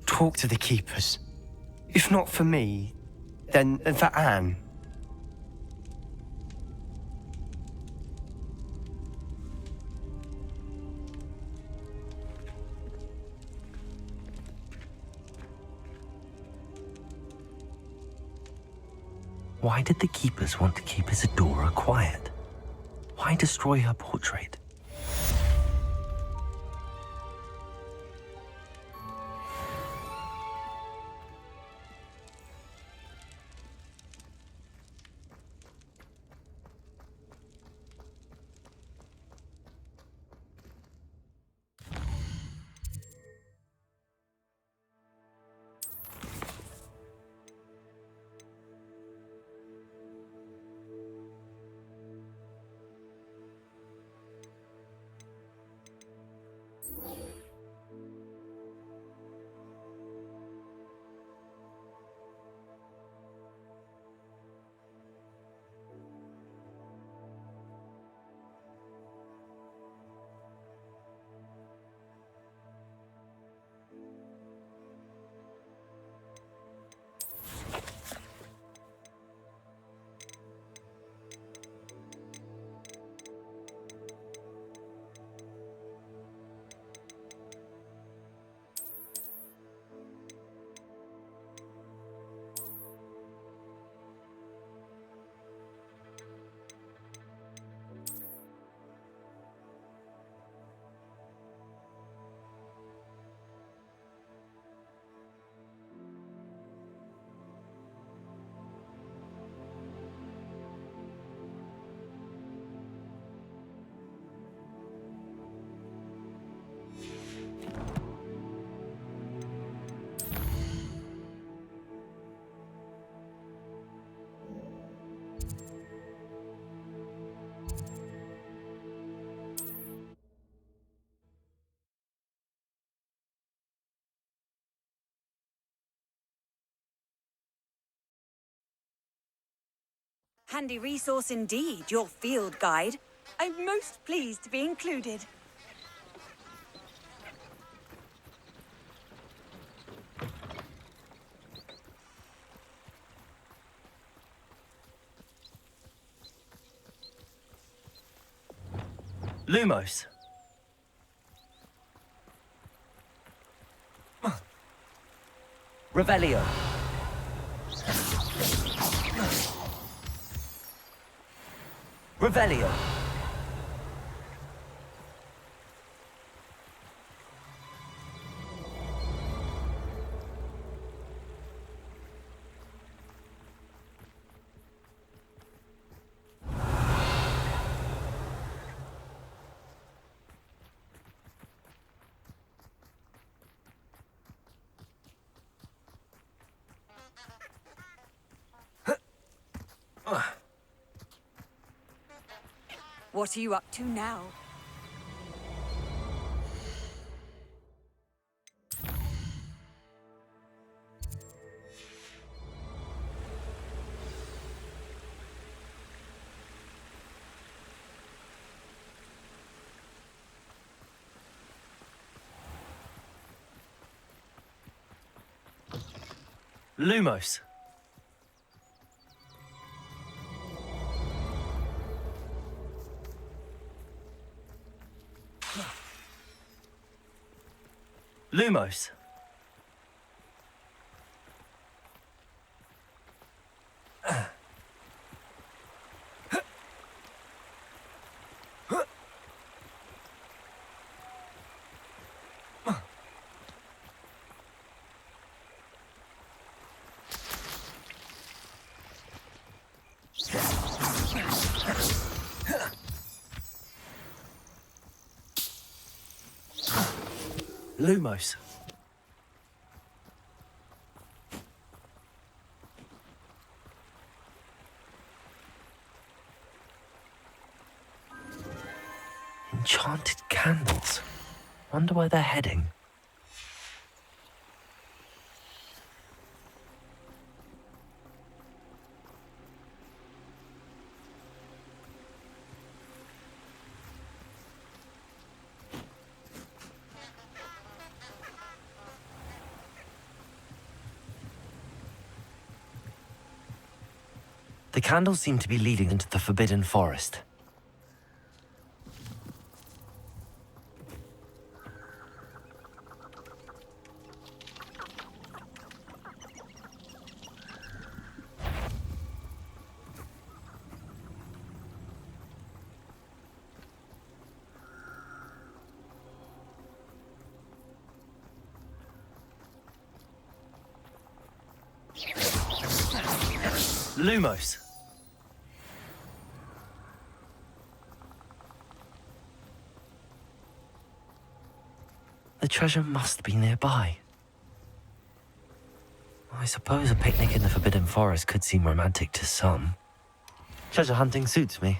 Speaker 5: talk to the Keepers. If not for me, then for Anne.
Speaker 1: Why did the Keepers want to keep Isadora quiet? Why destroy her portrait?
Speaker 6: Handy resource indeed, your field guide. I'm most pleased to be included.
Speaker 1: Lumos. Revelio. Revelio.
Speaker 6: What are you up to now?
Speaker 1: Lumos. Lumos. Lumos. Enchanted candles. Wonder where they're heading. The candles seem to be leading into the Forbidden Forest. Lumos. The treasure must be nearby. I suppose a picnic in the Forbidden Forest could seem romantic to some. Treasure hunting suits me.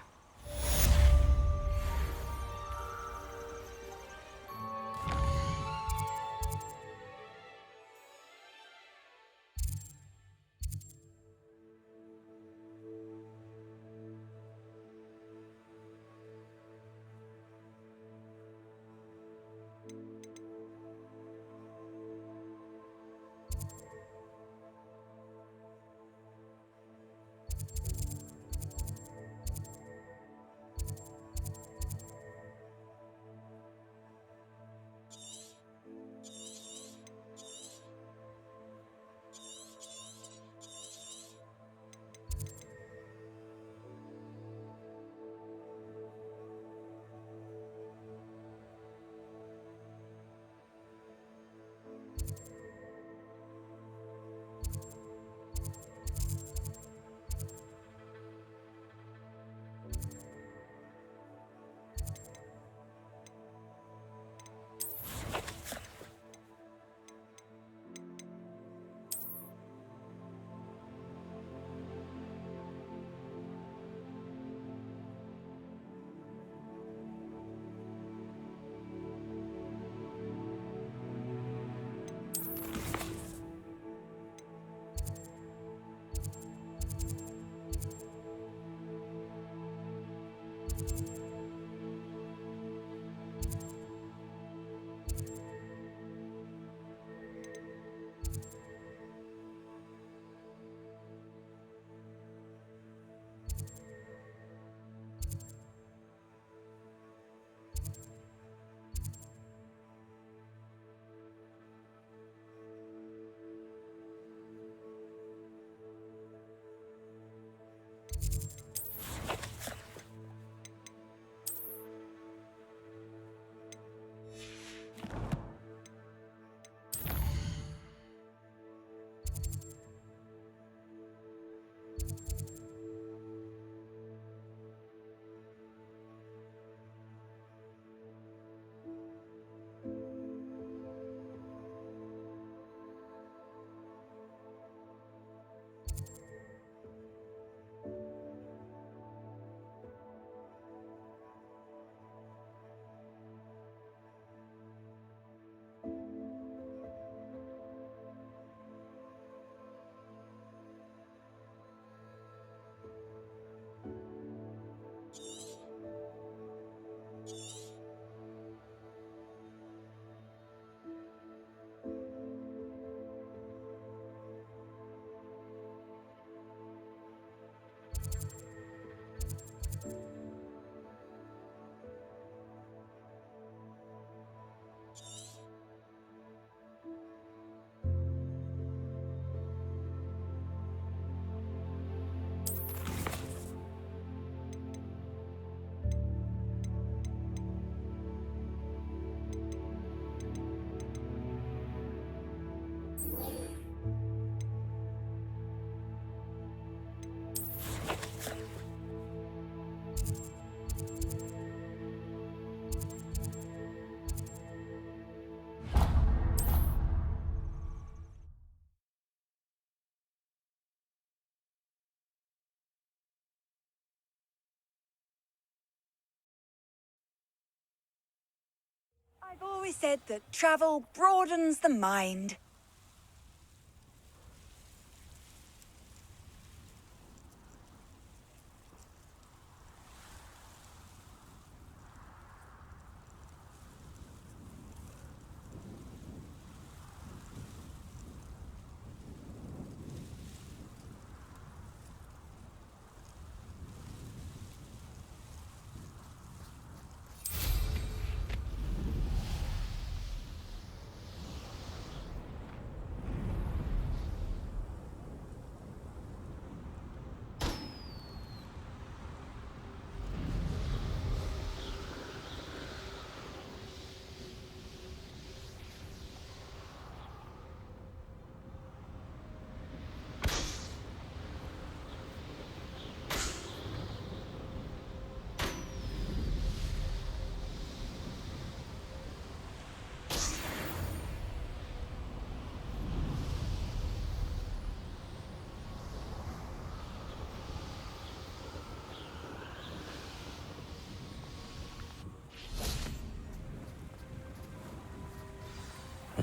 Speaker 6: I've always said that travel broadens the mind.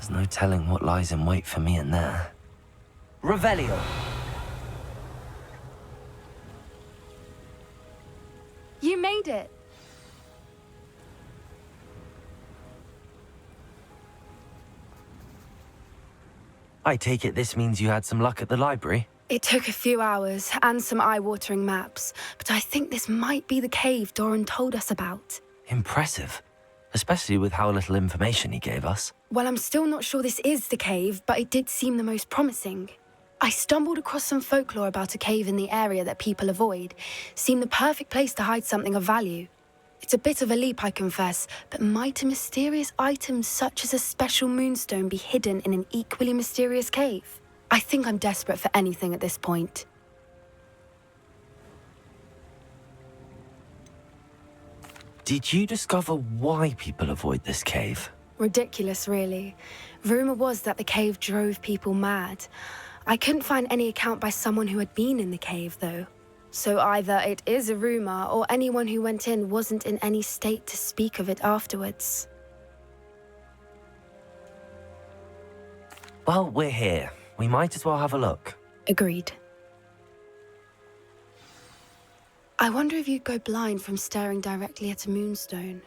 Speaker 1: There's no telling what lies in wait for me in there. Revelio!
Speaker 10: You made it!
Speaker 1: I take it this means you had some luck at the library?
Speaker 10: It took a few hours and some eye-watering maps, but I think this might be the cave Doran told us about.
Speaker 1: Impressive. Especially with how little information he gave us.
Speaker 10: Well, I'm still not sure this is the cave, but it did seem the most promising. I stumbled across some folklore about a cave in the area that people avoid. Seemed the perfect place to hide something of value. It's a bit of a leap, I confess, but might a mysterious item such as a special moonstone be hidden in an equally mysterious cave? I think I'm desperate for anything at this point.
Speaker 1: Did you discover why people avoid this cave?
Speaker 10: Ridiculous, really. Rumour was that the cave drove people mad. I couldn't find any account by someone who had been in the cave, though. So either it is a rumour, or anyone who went in wasn't in any state to speak of it afterwards.
Speaker 1: Well, we're here. We might as well have a look.
Speaker 10: Agreed. I wonder if you'd go blind from staring directly at a moonstone.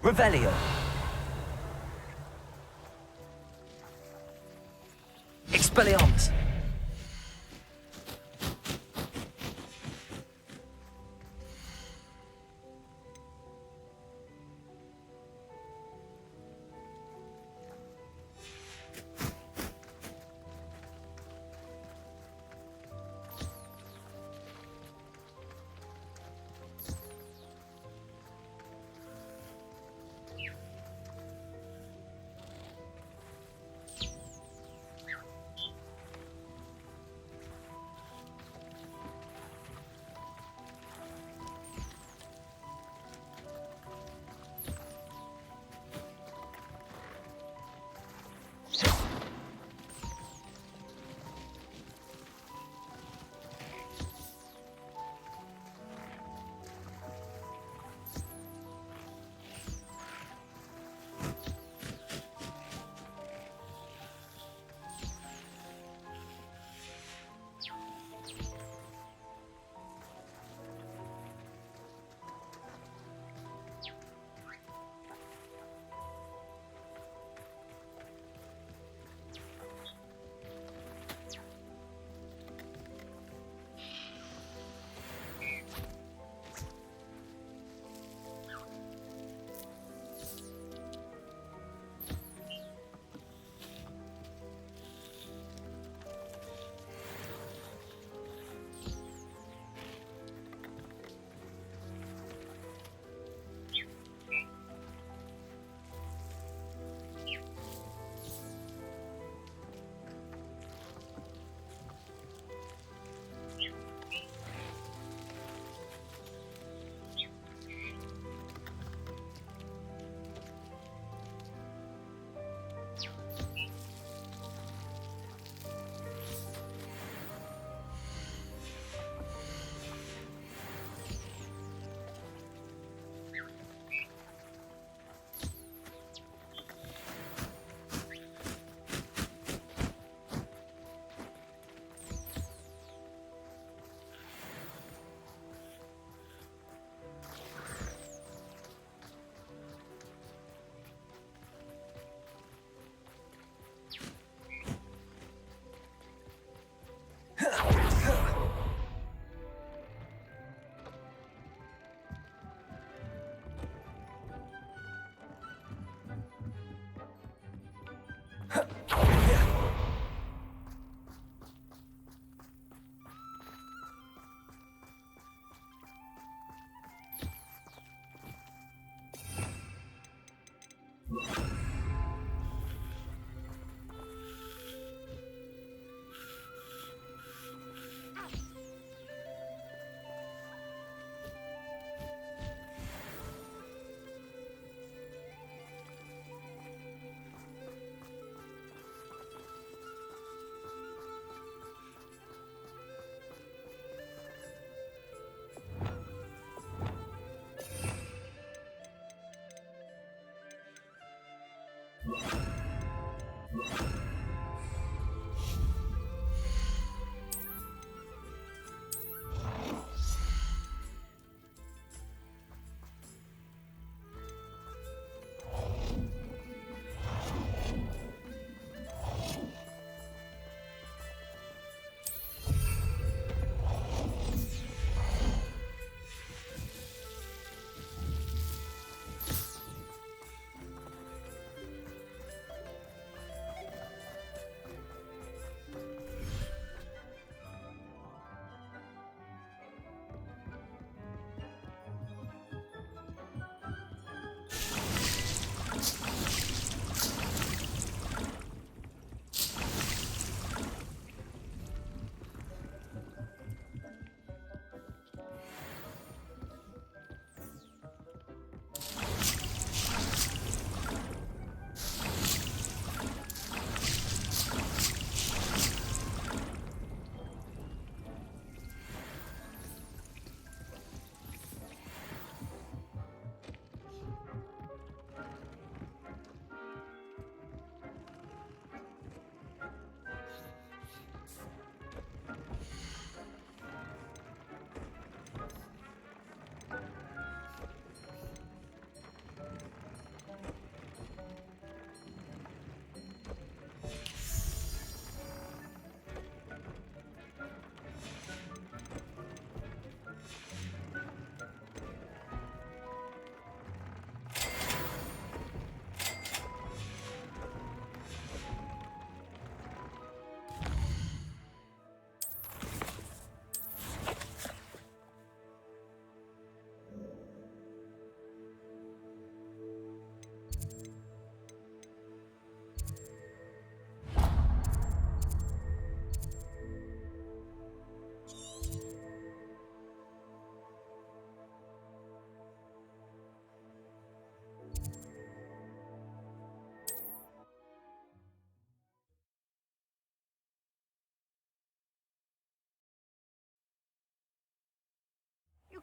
Speaker 1: Revelio. Expelliarmus.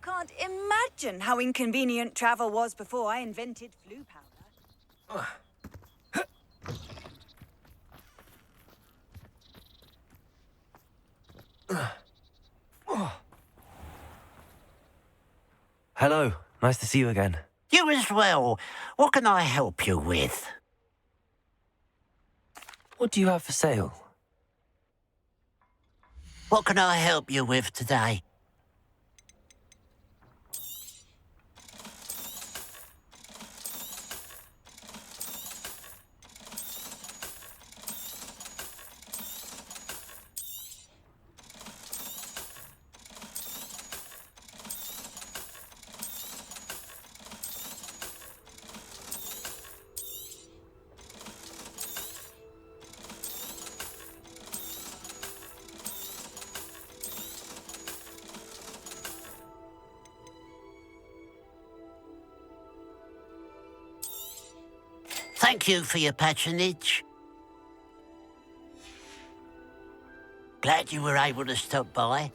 Speaker 6: can't imagine how inconvenient travel was before I invented flu powder.
Speaker 1: Hello, nice to see you again.
Speaker 3: You as well. What can I help you with?
Speaker 1: What do you have for sale?
Speaker 3: What can I help you with today? Thank you for your patronage. Glad you were able to stop by.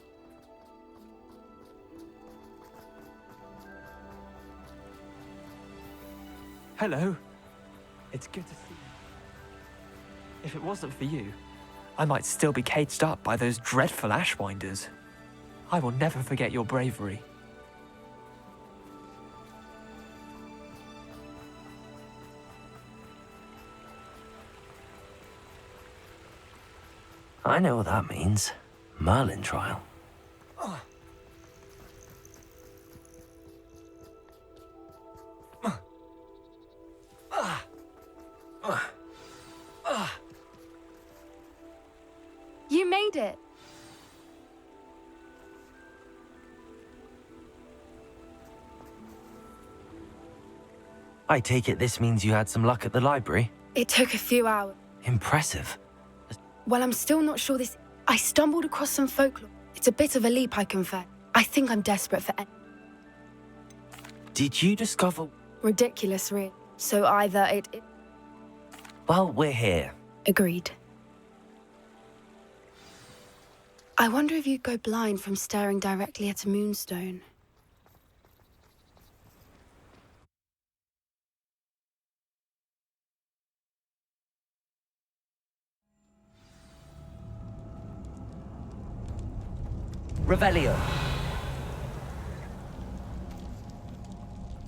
Speaker 12: Hello. It's good to see you. If it wasn't for you, I might still be caged up by those dreadful Ashwinders. I will never forget your bravery.
Speaker 1: I know what that means. Merlin trial.
Speaker 10: You made it.
Speaker 1: I take it this means you had some luck at the library?
Speaker 10: It took a few hours.
Speaker 1: Impressive.
Speaker 10: Well, I'm still not sure this... I stumbled across some folklore. It's a bit of a leap, I confess. I think I'm desperate for...
Speaker 1: Did you discover...
Speaker 10: Ridiculous, really. So either it...
Speaker 1: Well, we're here.
Speaker 10: Agreed. I wonder if you'd go blind from staring directly at a moonstone.
Speaker 1: Revelio.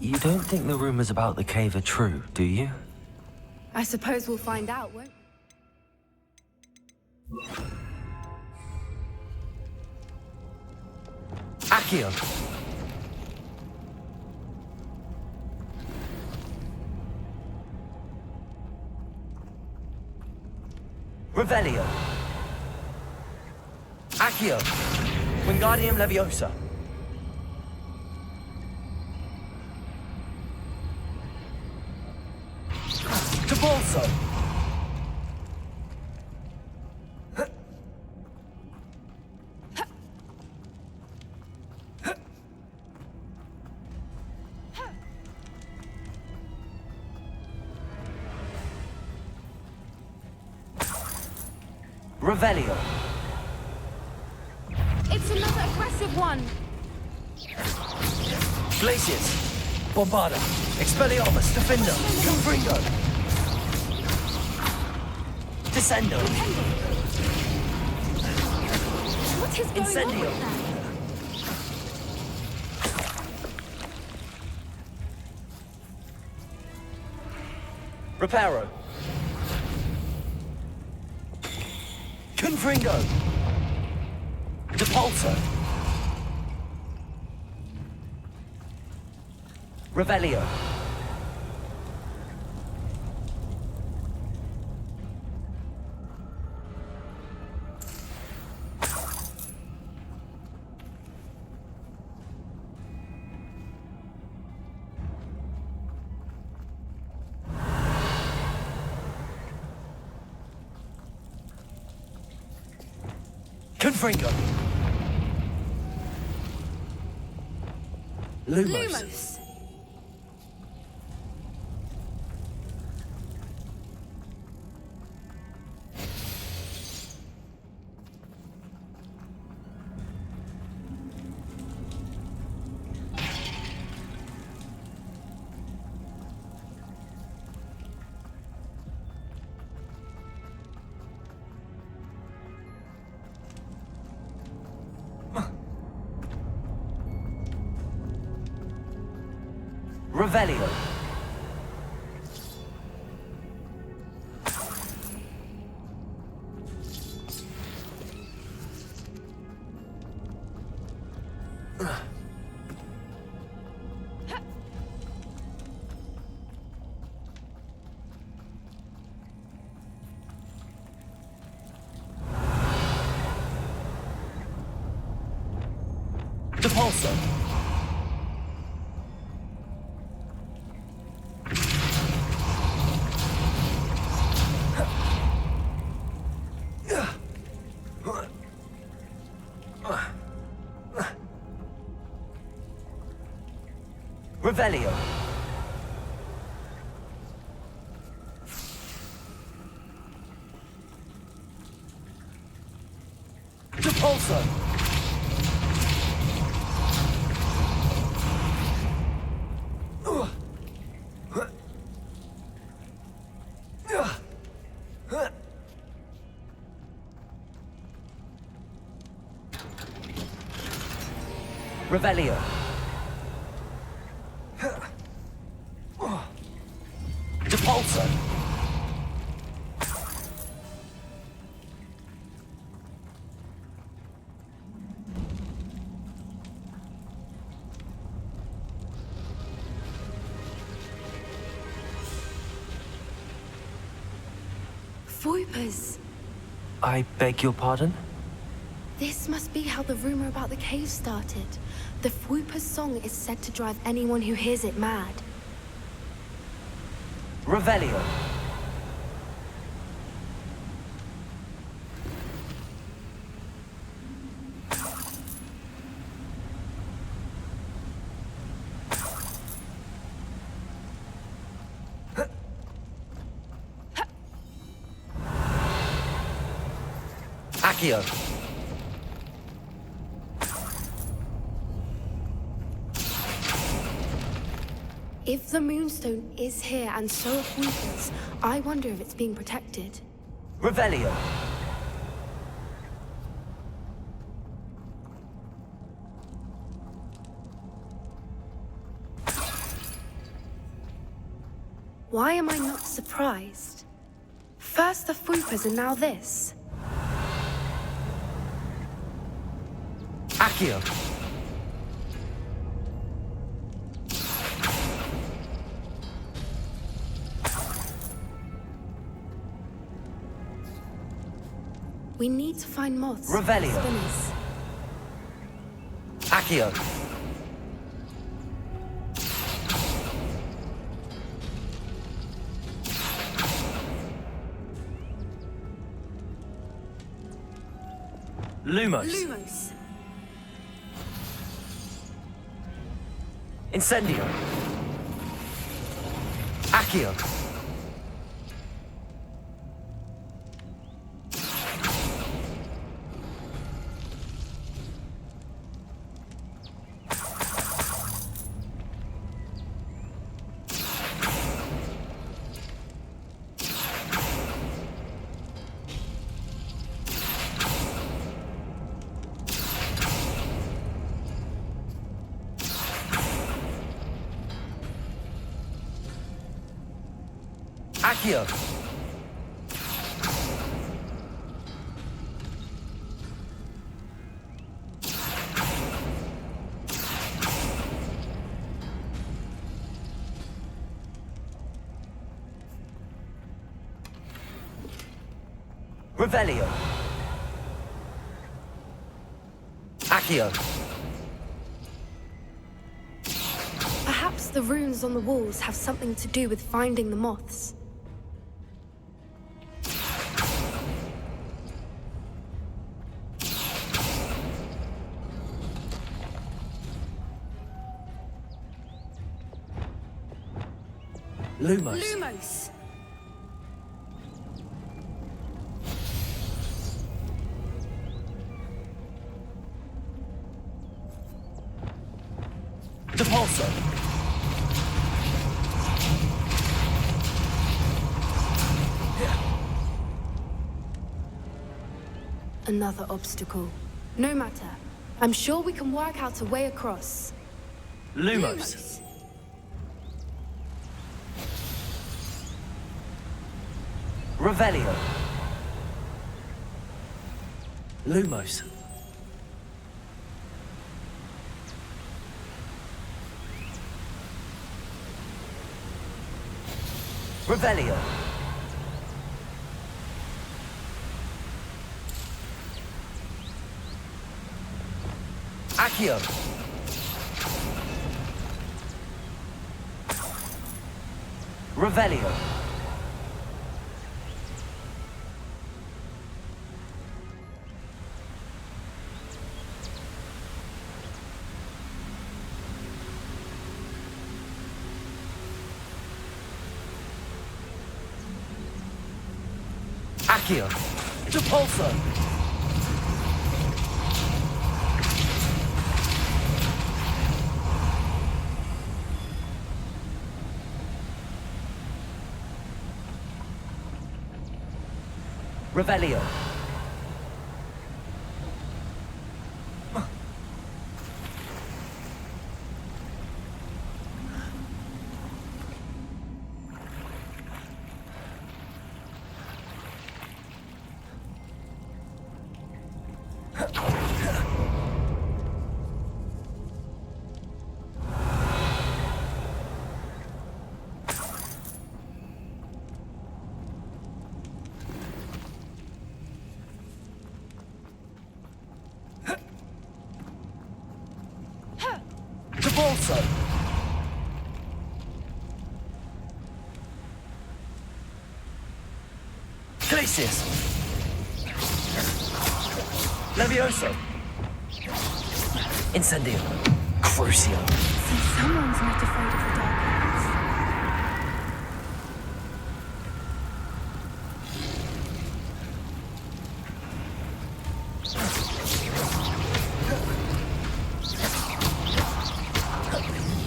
Speaker 1: You don't think the rumors about the cave are true, do you?
Speaker 10: I suppose we'll find out, won't we?
Speaker 1: Accio! Revelio! Accio! Wingardium Leviosa! Cabalso! Revelio!
Speaker 10: It's another aggressive one!
Speaker 1: Glacius! Bombarda! Expelliarmus! Defender! Confringo! Descendo!
Speaker 10: What is going
Speaker 1: Incendio!
Speaker 10: on with that?
Speaker 1: Reparo! Confringo! Depulso! Revelio! Confringo! Lumos!
Speaker 10: Lumos!
Speaker 1: Revelio. Depulso. Revelio. Depulso. Revelio. Depulso.
Speaker 10: Voipers!
Speaker 1: I beg your pardon?
Speaker 10: This must be how the rumor about the cave started. The Voipers' song is said to drive anyone who hears it mad.
Speaker 1: Revelio. Accio.
Speaker 10: If the Moonstone is here and so are Voipers, I wonder if it's being protected.
Speaker 1: Revelio.
Speaker 10: Why am I not surprised? First the Voipers and now this.
Speaker 1: Accio.
Speaker 10: We need to find moths.
Speaker 1: Revelio.
Speaker 10: Spinners.
Speaker 1: Accio. Lumos.
Speaker 10: Lumos.
Speaker 1: Incendio. Accio. Accio. Revelio. Accio.
Speaker 10: Perhaps the runes on the walls have something to do with finding the moths.
Speaker 1: Lumos.
Speaker 10: Lumos!
Speaker 1: Depulso.
Speaker 10: Another obstacle. No matter. I'm sure we can work out a way across.
Speaker 1: Lumos. Revelio. Lumos. Revelio. Accio. Revelio. Accio. Depulso. Revelio. Depulso. Glacius. Levioso. Incendio. Crucio.
Speaker 10: So someone's not afraid of the dark ones.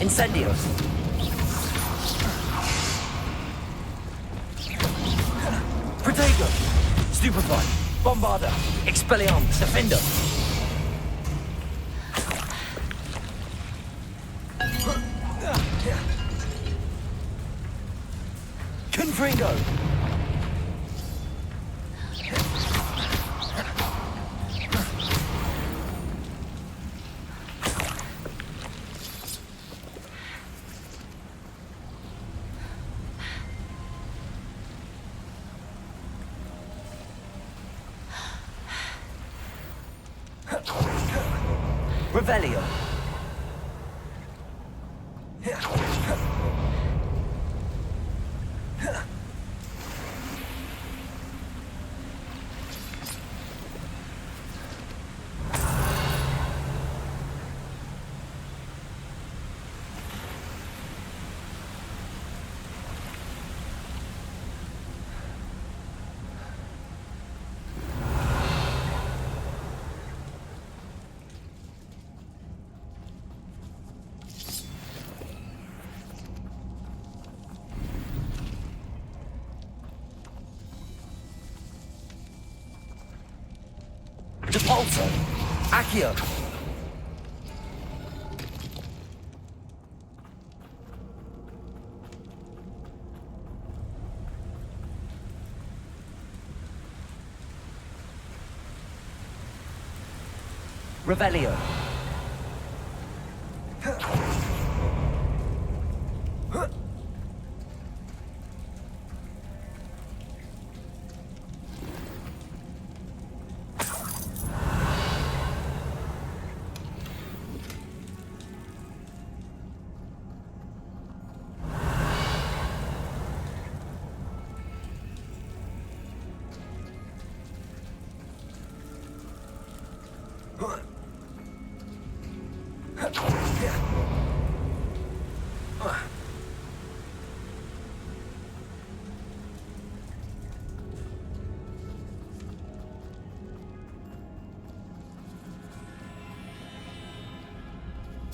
Speaker 1: Incendios. Protego. Stupefy. Bombarda. Expelliarmus. Defender. Confringo. Revelio. Depulso. Accio. Revelio.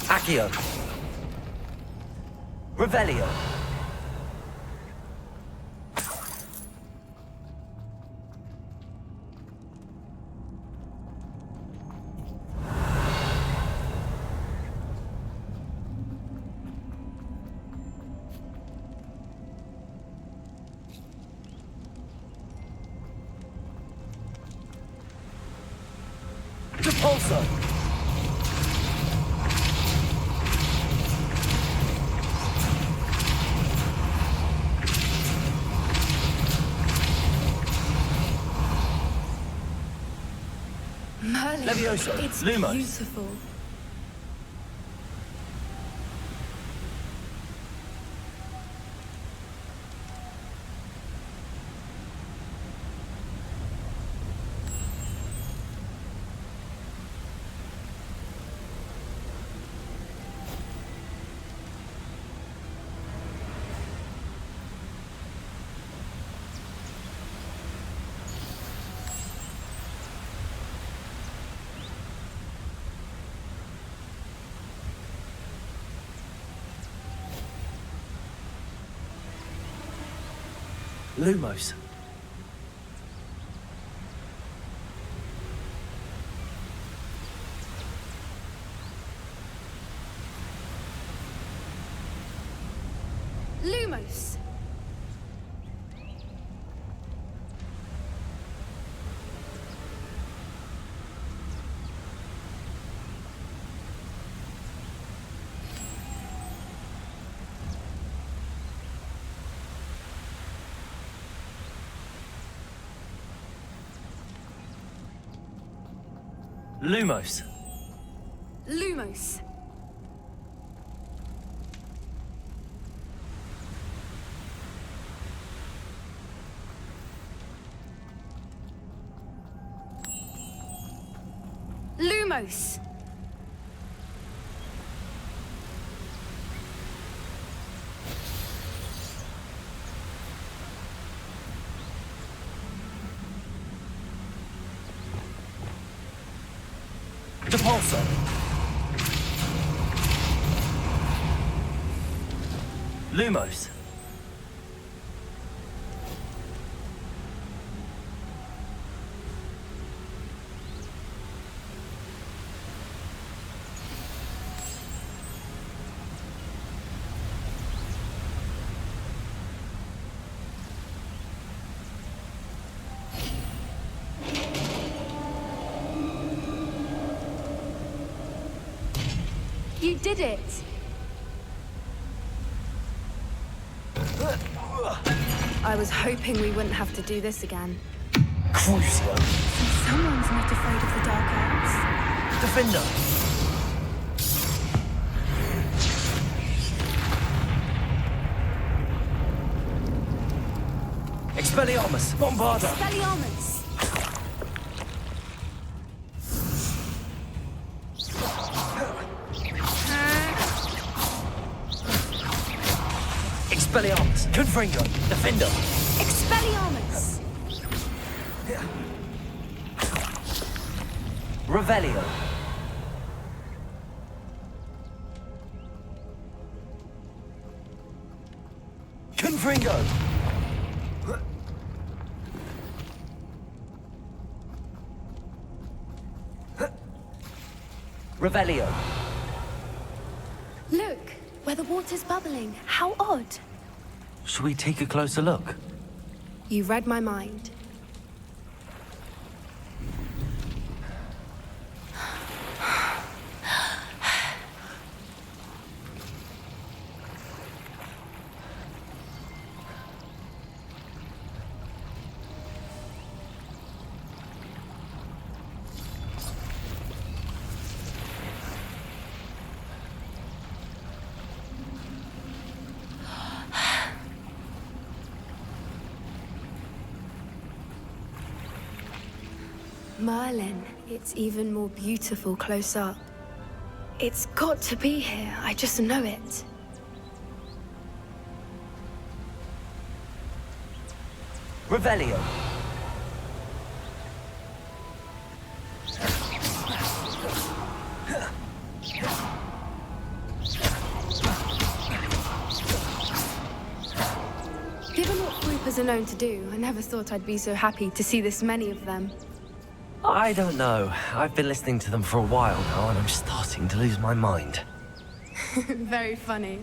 Speaker 1: Accio. Revelio.
Speaker 12: Depulso!
Speaker 10: Merlin,
Speaker 12: Levioso!
Speaker 10: it's
Speaker 12: Lumos!
Speaker 10: beautiful.
Speaker 12: Lumos.
Speaker 10: Lumos!
Speaker 12: Lumos.
Speaker 10: Lumos! Lumos!
Speaker 12: Depulso. Lumos.
Speaker 10: You did it! I was hoping we wouldn't have to do this again.
Speaker 12: Crucio.
Speaker 10: Someone's not afraid of the dark arts.
Speaker 12: Defender. Expelliarmus. Bombarda.
Speaker 10: Expelliarmus!
Speaker 12: Expelliarmus. Confringo. Defender.
Speaker 10: Expelliarmus!
Speaker 12: Revelio. Confringo. Revelio.
Speaker 10: Look, where the water's bubbling. How odd.
Speaker 1: Shall we take a closer look?
Speaker 10: You read my mind. Merlin, it's even more beautiful close up. It's got to be here, I just know it.
Speaker 12: Revelio.
Speaker 10: Given what Groupers are known to do, I never thought I'd be so happy to see this many of them.
Speaker 1: I don't know. I've been listening to them for a while now, and I'm starting to lose my mind.
Speaker 10: Very funny.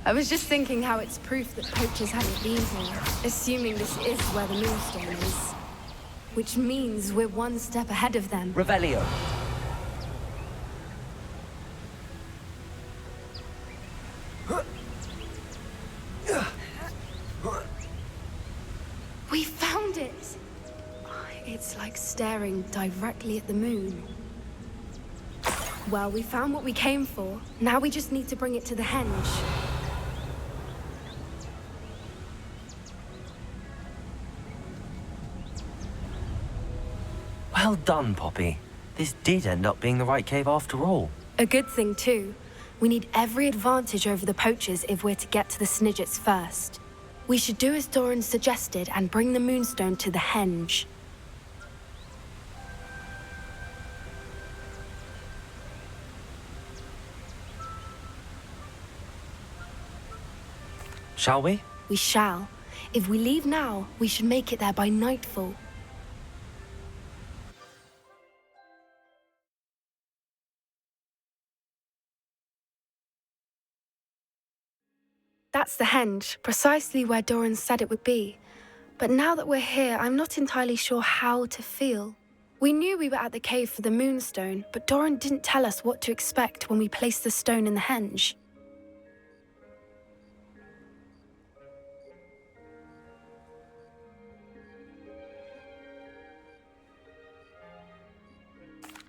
Speaker 10: I was just thinking how it's proof that poachers haven't been here, assuming this is where the Moonstone is. Which means we're one step ahead of them.
Speaker 12: Revelio.
Speaker 10: staring directly at the moon. Well, we found what we came for. Now we just need to bring it to the henge.
Speaker 1: Well done, Poppy. This did end up being the right cave after all.
Speaker 10: A good thing, too. We need every advantage over the poachers if we're to get to the Snidgets first. We should do as Doran suggested and bring the moonstone to the henge.
Speaker 1: Shall we?
Speaker 10: We shall. If we leave now, we should make it there by nightfall. That's the henge, precisely where Doran said it would be. But now that we're here, I'm not entirely sure how to feel. We knew we were at the cave for the moonstone, but Doran didn't tell us what to expect when we placed the stone in the henge.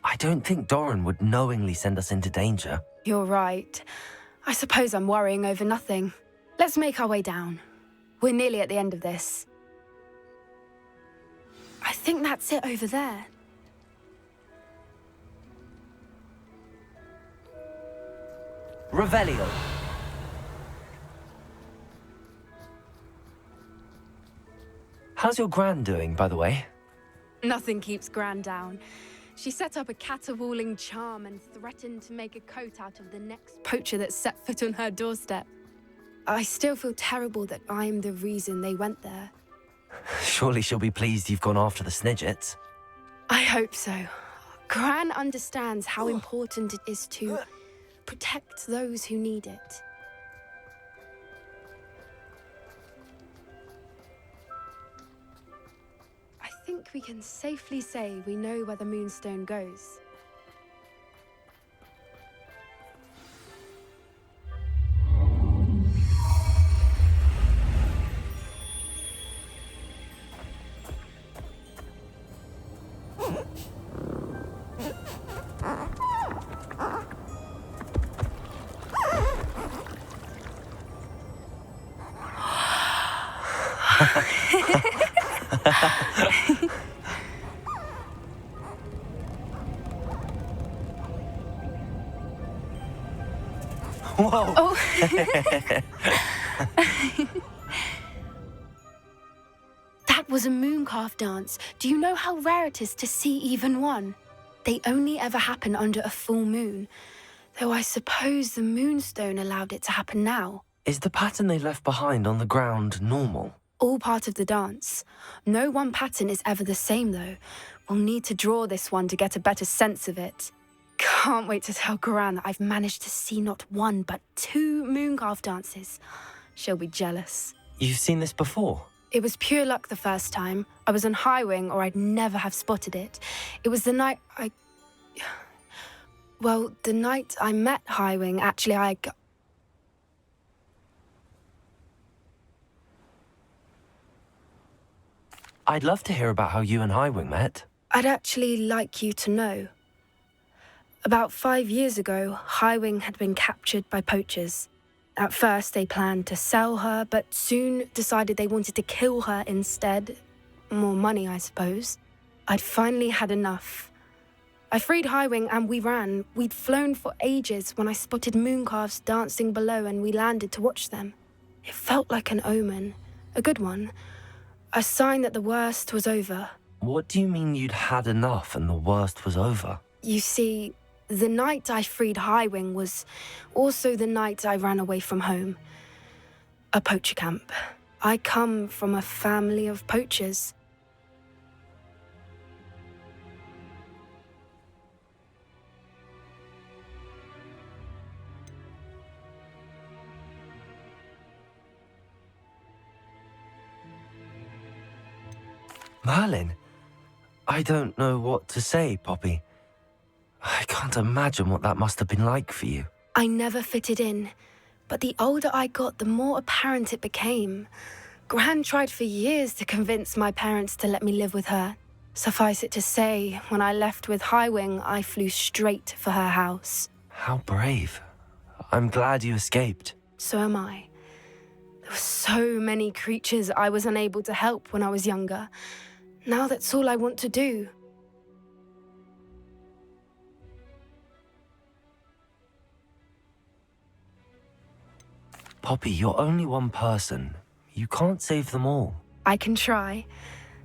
Speaker 1: I don't think Doran would knowingly send us into danger.
Speaker 10: You're right. I suppose I'm worrying over nothing. Let's make our way down. We're nearly at the end of this. I think that's it over there.
Speaker 1: Revelio. How's your gran doing, by the way?
Speaker 10: Nothing keeps Gran down. She set up a caterwauling charm and threatened to make a coat out of the next poacher that set foot on her doorstep. I still feel terrible that I'm the reason they went there.
Speaker 1: Surely she'll be pleased you've gone after the Snidgets.
Speaker 10: I hope so. Gran understands how important it is to protect those who need it. I think we can safely say we know where the moonstone goes.
Speaker 1: Whoa!
Speaker 10: Oh. That was a mooncalf dance. Do you know how rare it is to see even one? They only ever happen under a full moon. Though I suppose the moonstone allowed it to happen now.
Speaker 1: Is the pattern they left behind on the ground normal?
Speaker 10: All part of the dance. No one pattern is ever the same, though. We'll need to draw this one to get a better sense of it. Can't wait to tell Gran that I've managed to see not one, but 2 mooncalf dances. She'll be jealous.
Speaker 1: You've seen this before?
Speaker 10: It was pure luck the first time. I was on Highwing, or I'd never have spotted it. It was the night Well, the night I met Highwing, actually,
Speaker 1: I'd love to hear about how you and Highwing met.
Speaker 10: I'd actually like you to know. About 5 years ago, Highwing had been captured by poachers. At first, they planned to sell her, but soon decided they wanted to kill her instead. More money, I suppose. I'd finally had enough. I freed Highwing and we ran. We'd flown for ages when I spotted mooncalves dancing below and we landed to watch them. It felt like an omen. A good one. A sign that the worst was over.
Speaker 1: What do you mean you'd had enough and the worst was over?
Speaker 10: You see, the night I freed Highwing was also the night I ran away from home. A poacher camp. I come from a family of poachers.
Speaker 1: Merlin? I don't know what to say, Poppy. I can't imagine what that must have been like for you.
Speaker 10: I never fitted in, but the older I got, the more apparent it became. Gran tried for years to convince my parents to let me live with her. Suffice it to say, when I left with Highwing, I flew straight for her house.
Speaker 1: How brave. I'm glad you escaped.
Speaker 10: So am I. There were so many creatures I was unable to help when I was younger. Now that's all I want to do.
Speaker 1: Poppy, you're only one person. You can't save them all.
Speaker 10: I can try,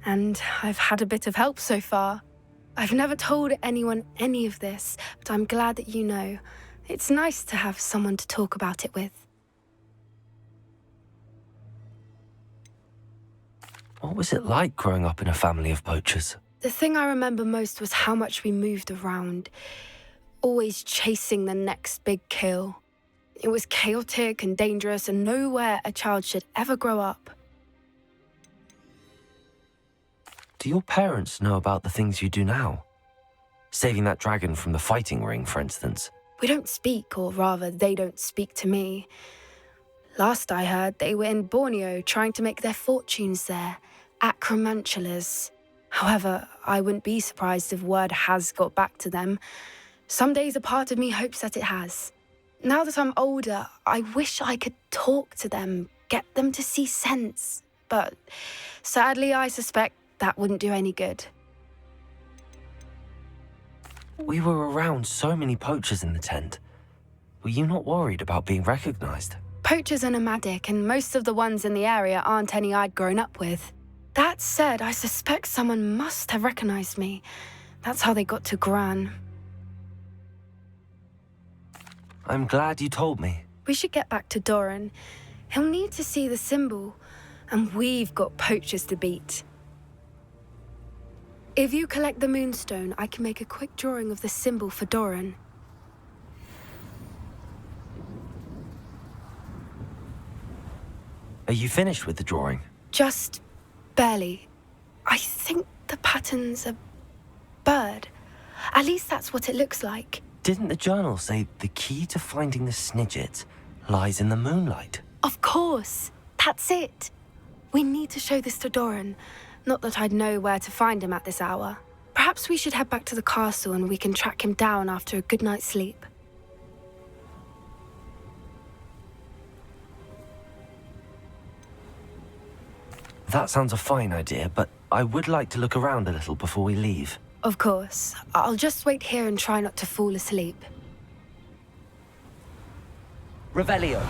Speaker 10: and I've had a bit of help so far. I've never told anyone any of this, but I'm glad that you know. It's nice to have someone to talk about it with.
Speaker 1: What was it like growing up in a family of poachers?
Speaker 10: The thing I remember most was how much we moved around, always chasing the next big kill. It was chaotic and dangerous, and nowhere a child should ever grow up.
Speaker 1: Do your parents know about the things you do now? Saving that dragon from the fighting ring, for instance.
Speaker 10: We don't speak, or rather, they don't speak to me. Last I heard, they were in Borneo trying to make their fortunes there, acromantulas. However, I wouldn't be surprised if word has got back to them. Some days a part of me hopes that it has. Now that I'm older, I wish I could talk to them, get them to see sense. But sadly, I suspect that wouldn't do any good.
Speaker 1: We were around so many poachers in the tent. Were you not worried about being recognized?
Speaker 10: Poachers are nomadic, and most of the ones in the area aren't any I'd grown up with. That said, I suspect someone must have recognized me. That's how they got to Gran.
Speaker 1: I'm glad you told me.
Speaker 10: We should get back to Doran. He'll need to see the symbol, and we've got poachers to beat. If you collect the moonstone, I can make a quick drawing of the symbol for Doran.
Speaker 1: Are you finished with the drawing?
Speaker 10: Just barely. I think the pattern's a bird. At least that's what it looks like.
Speaker 1: Didn't the journal say the key to finding the Snidget lies in the moonlight?
Speaker 10: Of course. That's it. We need to show this to Doran. Not that I'd know where to find him at this hour. Perhaps we should head back to the castle and we can track him down after a good night's sleep.
Speaker 1: That sounds a fine idea, but I would like to look around a little before we leave.
Speaker 10: Of course. I'll just wait here and try not to fall asleep.
Speaker 1: Revelio.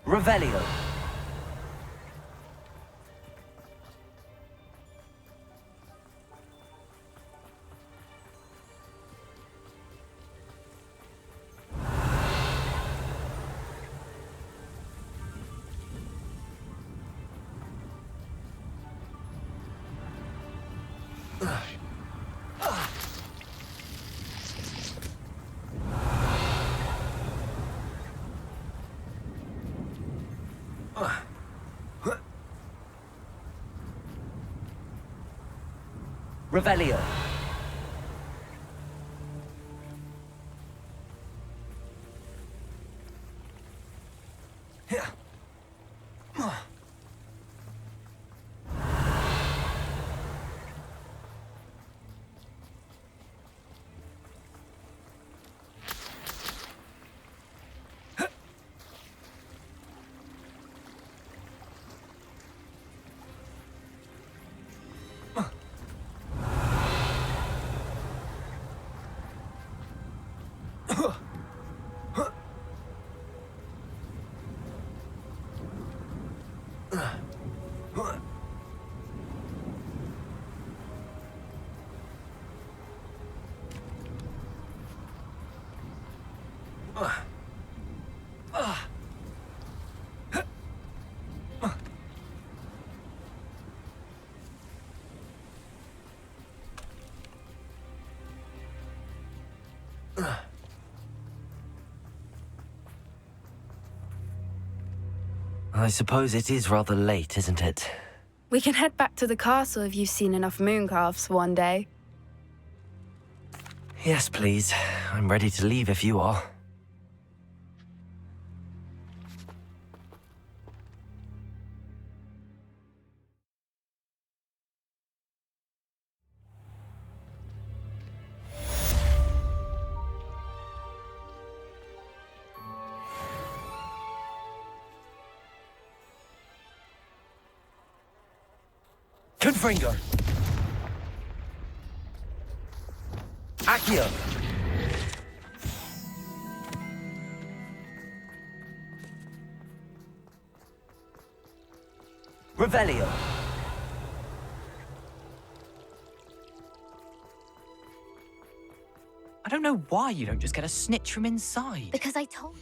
Speaker 1: Revelio. Revelio. I suppose it is rather late, isn't it?
Speaker 10: We can head back to the castle if you've seen enough mooncalves for one day.
Speaker 1: Yes, please. I'm ready to leave if you are. Confringo! Accio! Revelio!
Speaker 13: I don't know why you don't just get a snitch from inside.
Speaker 14: Because I told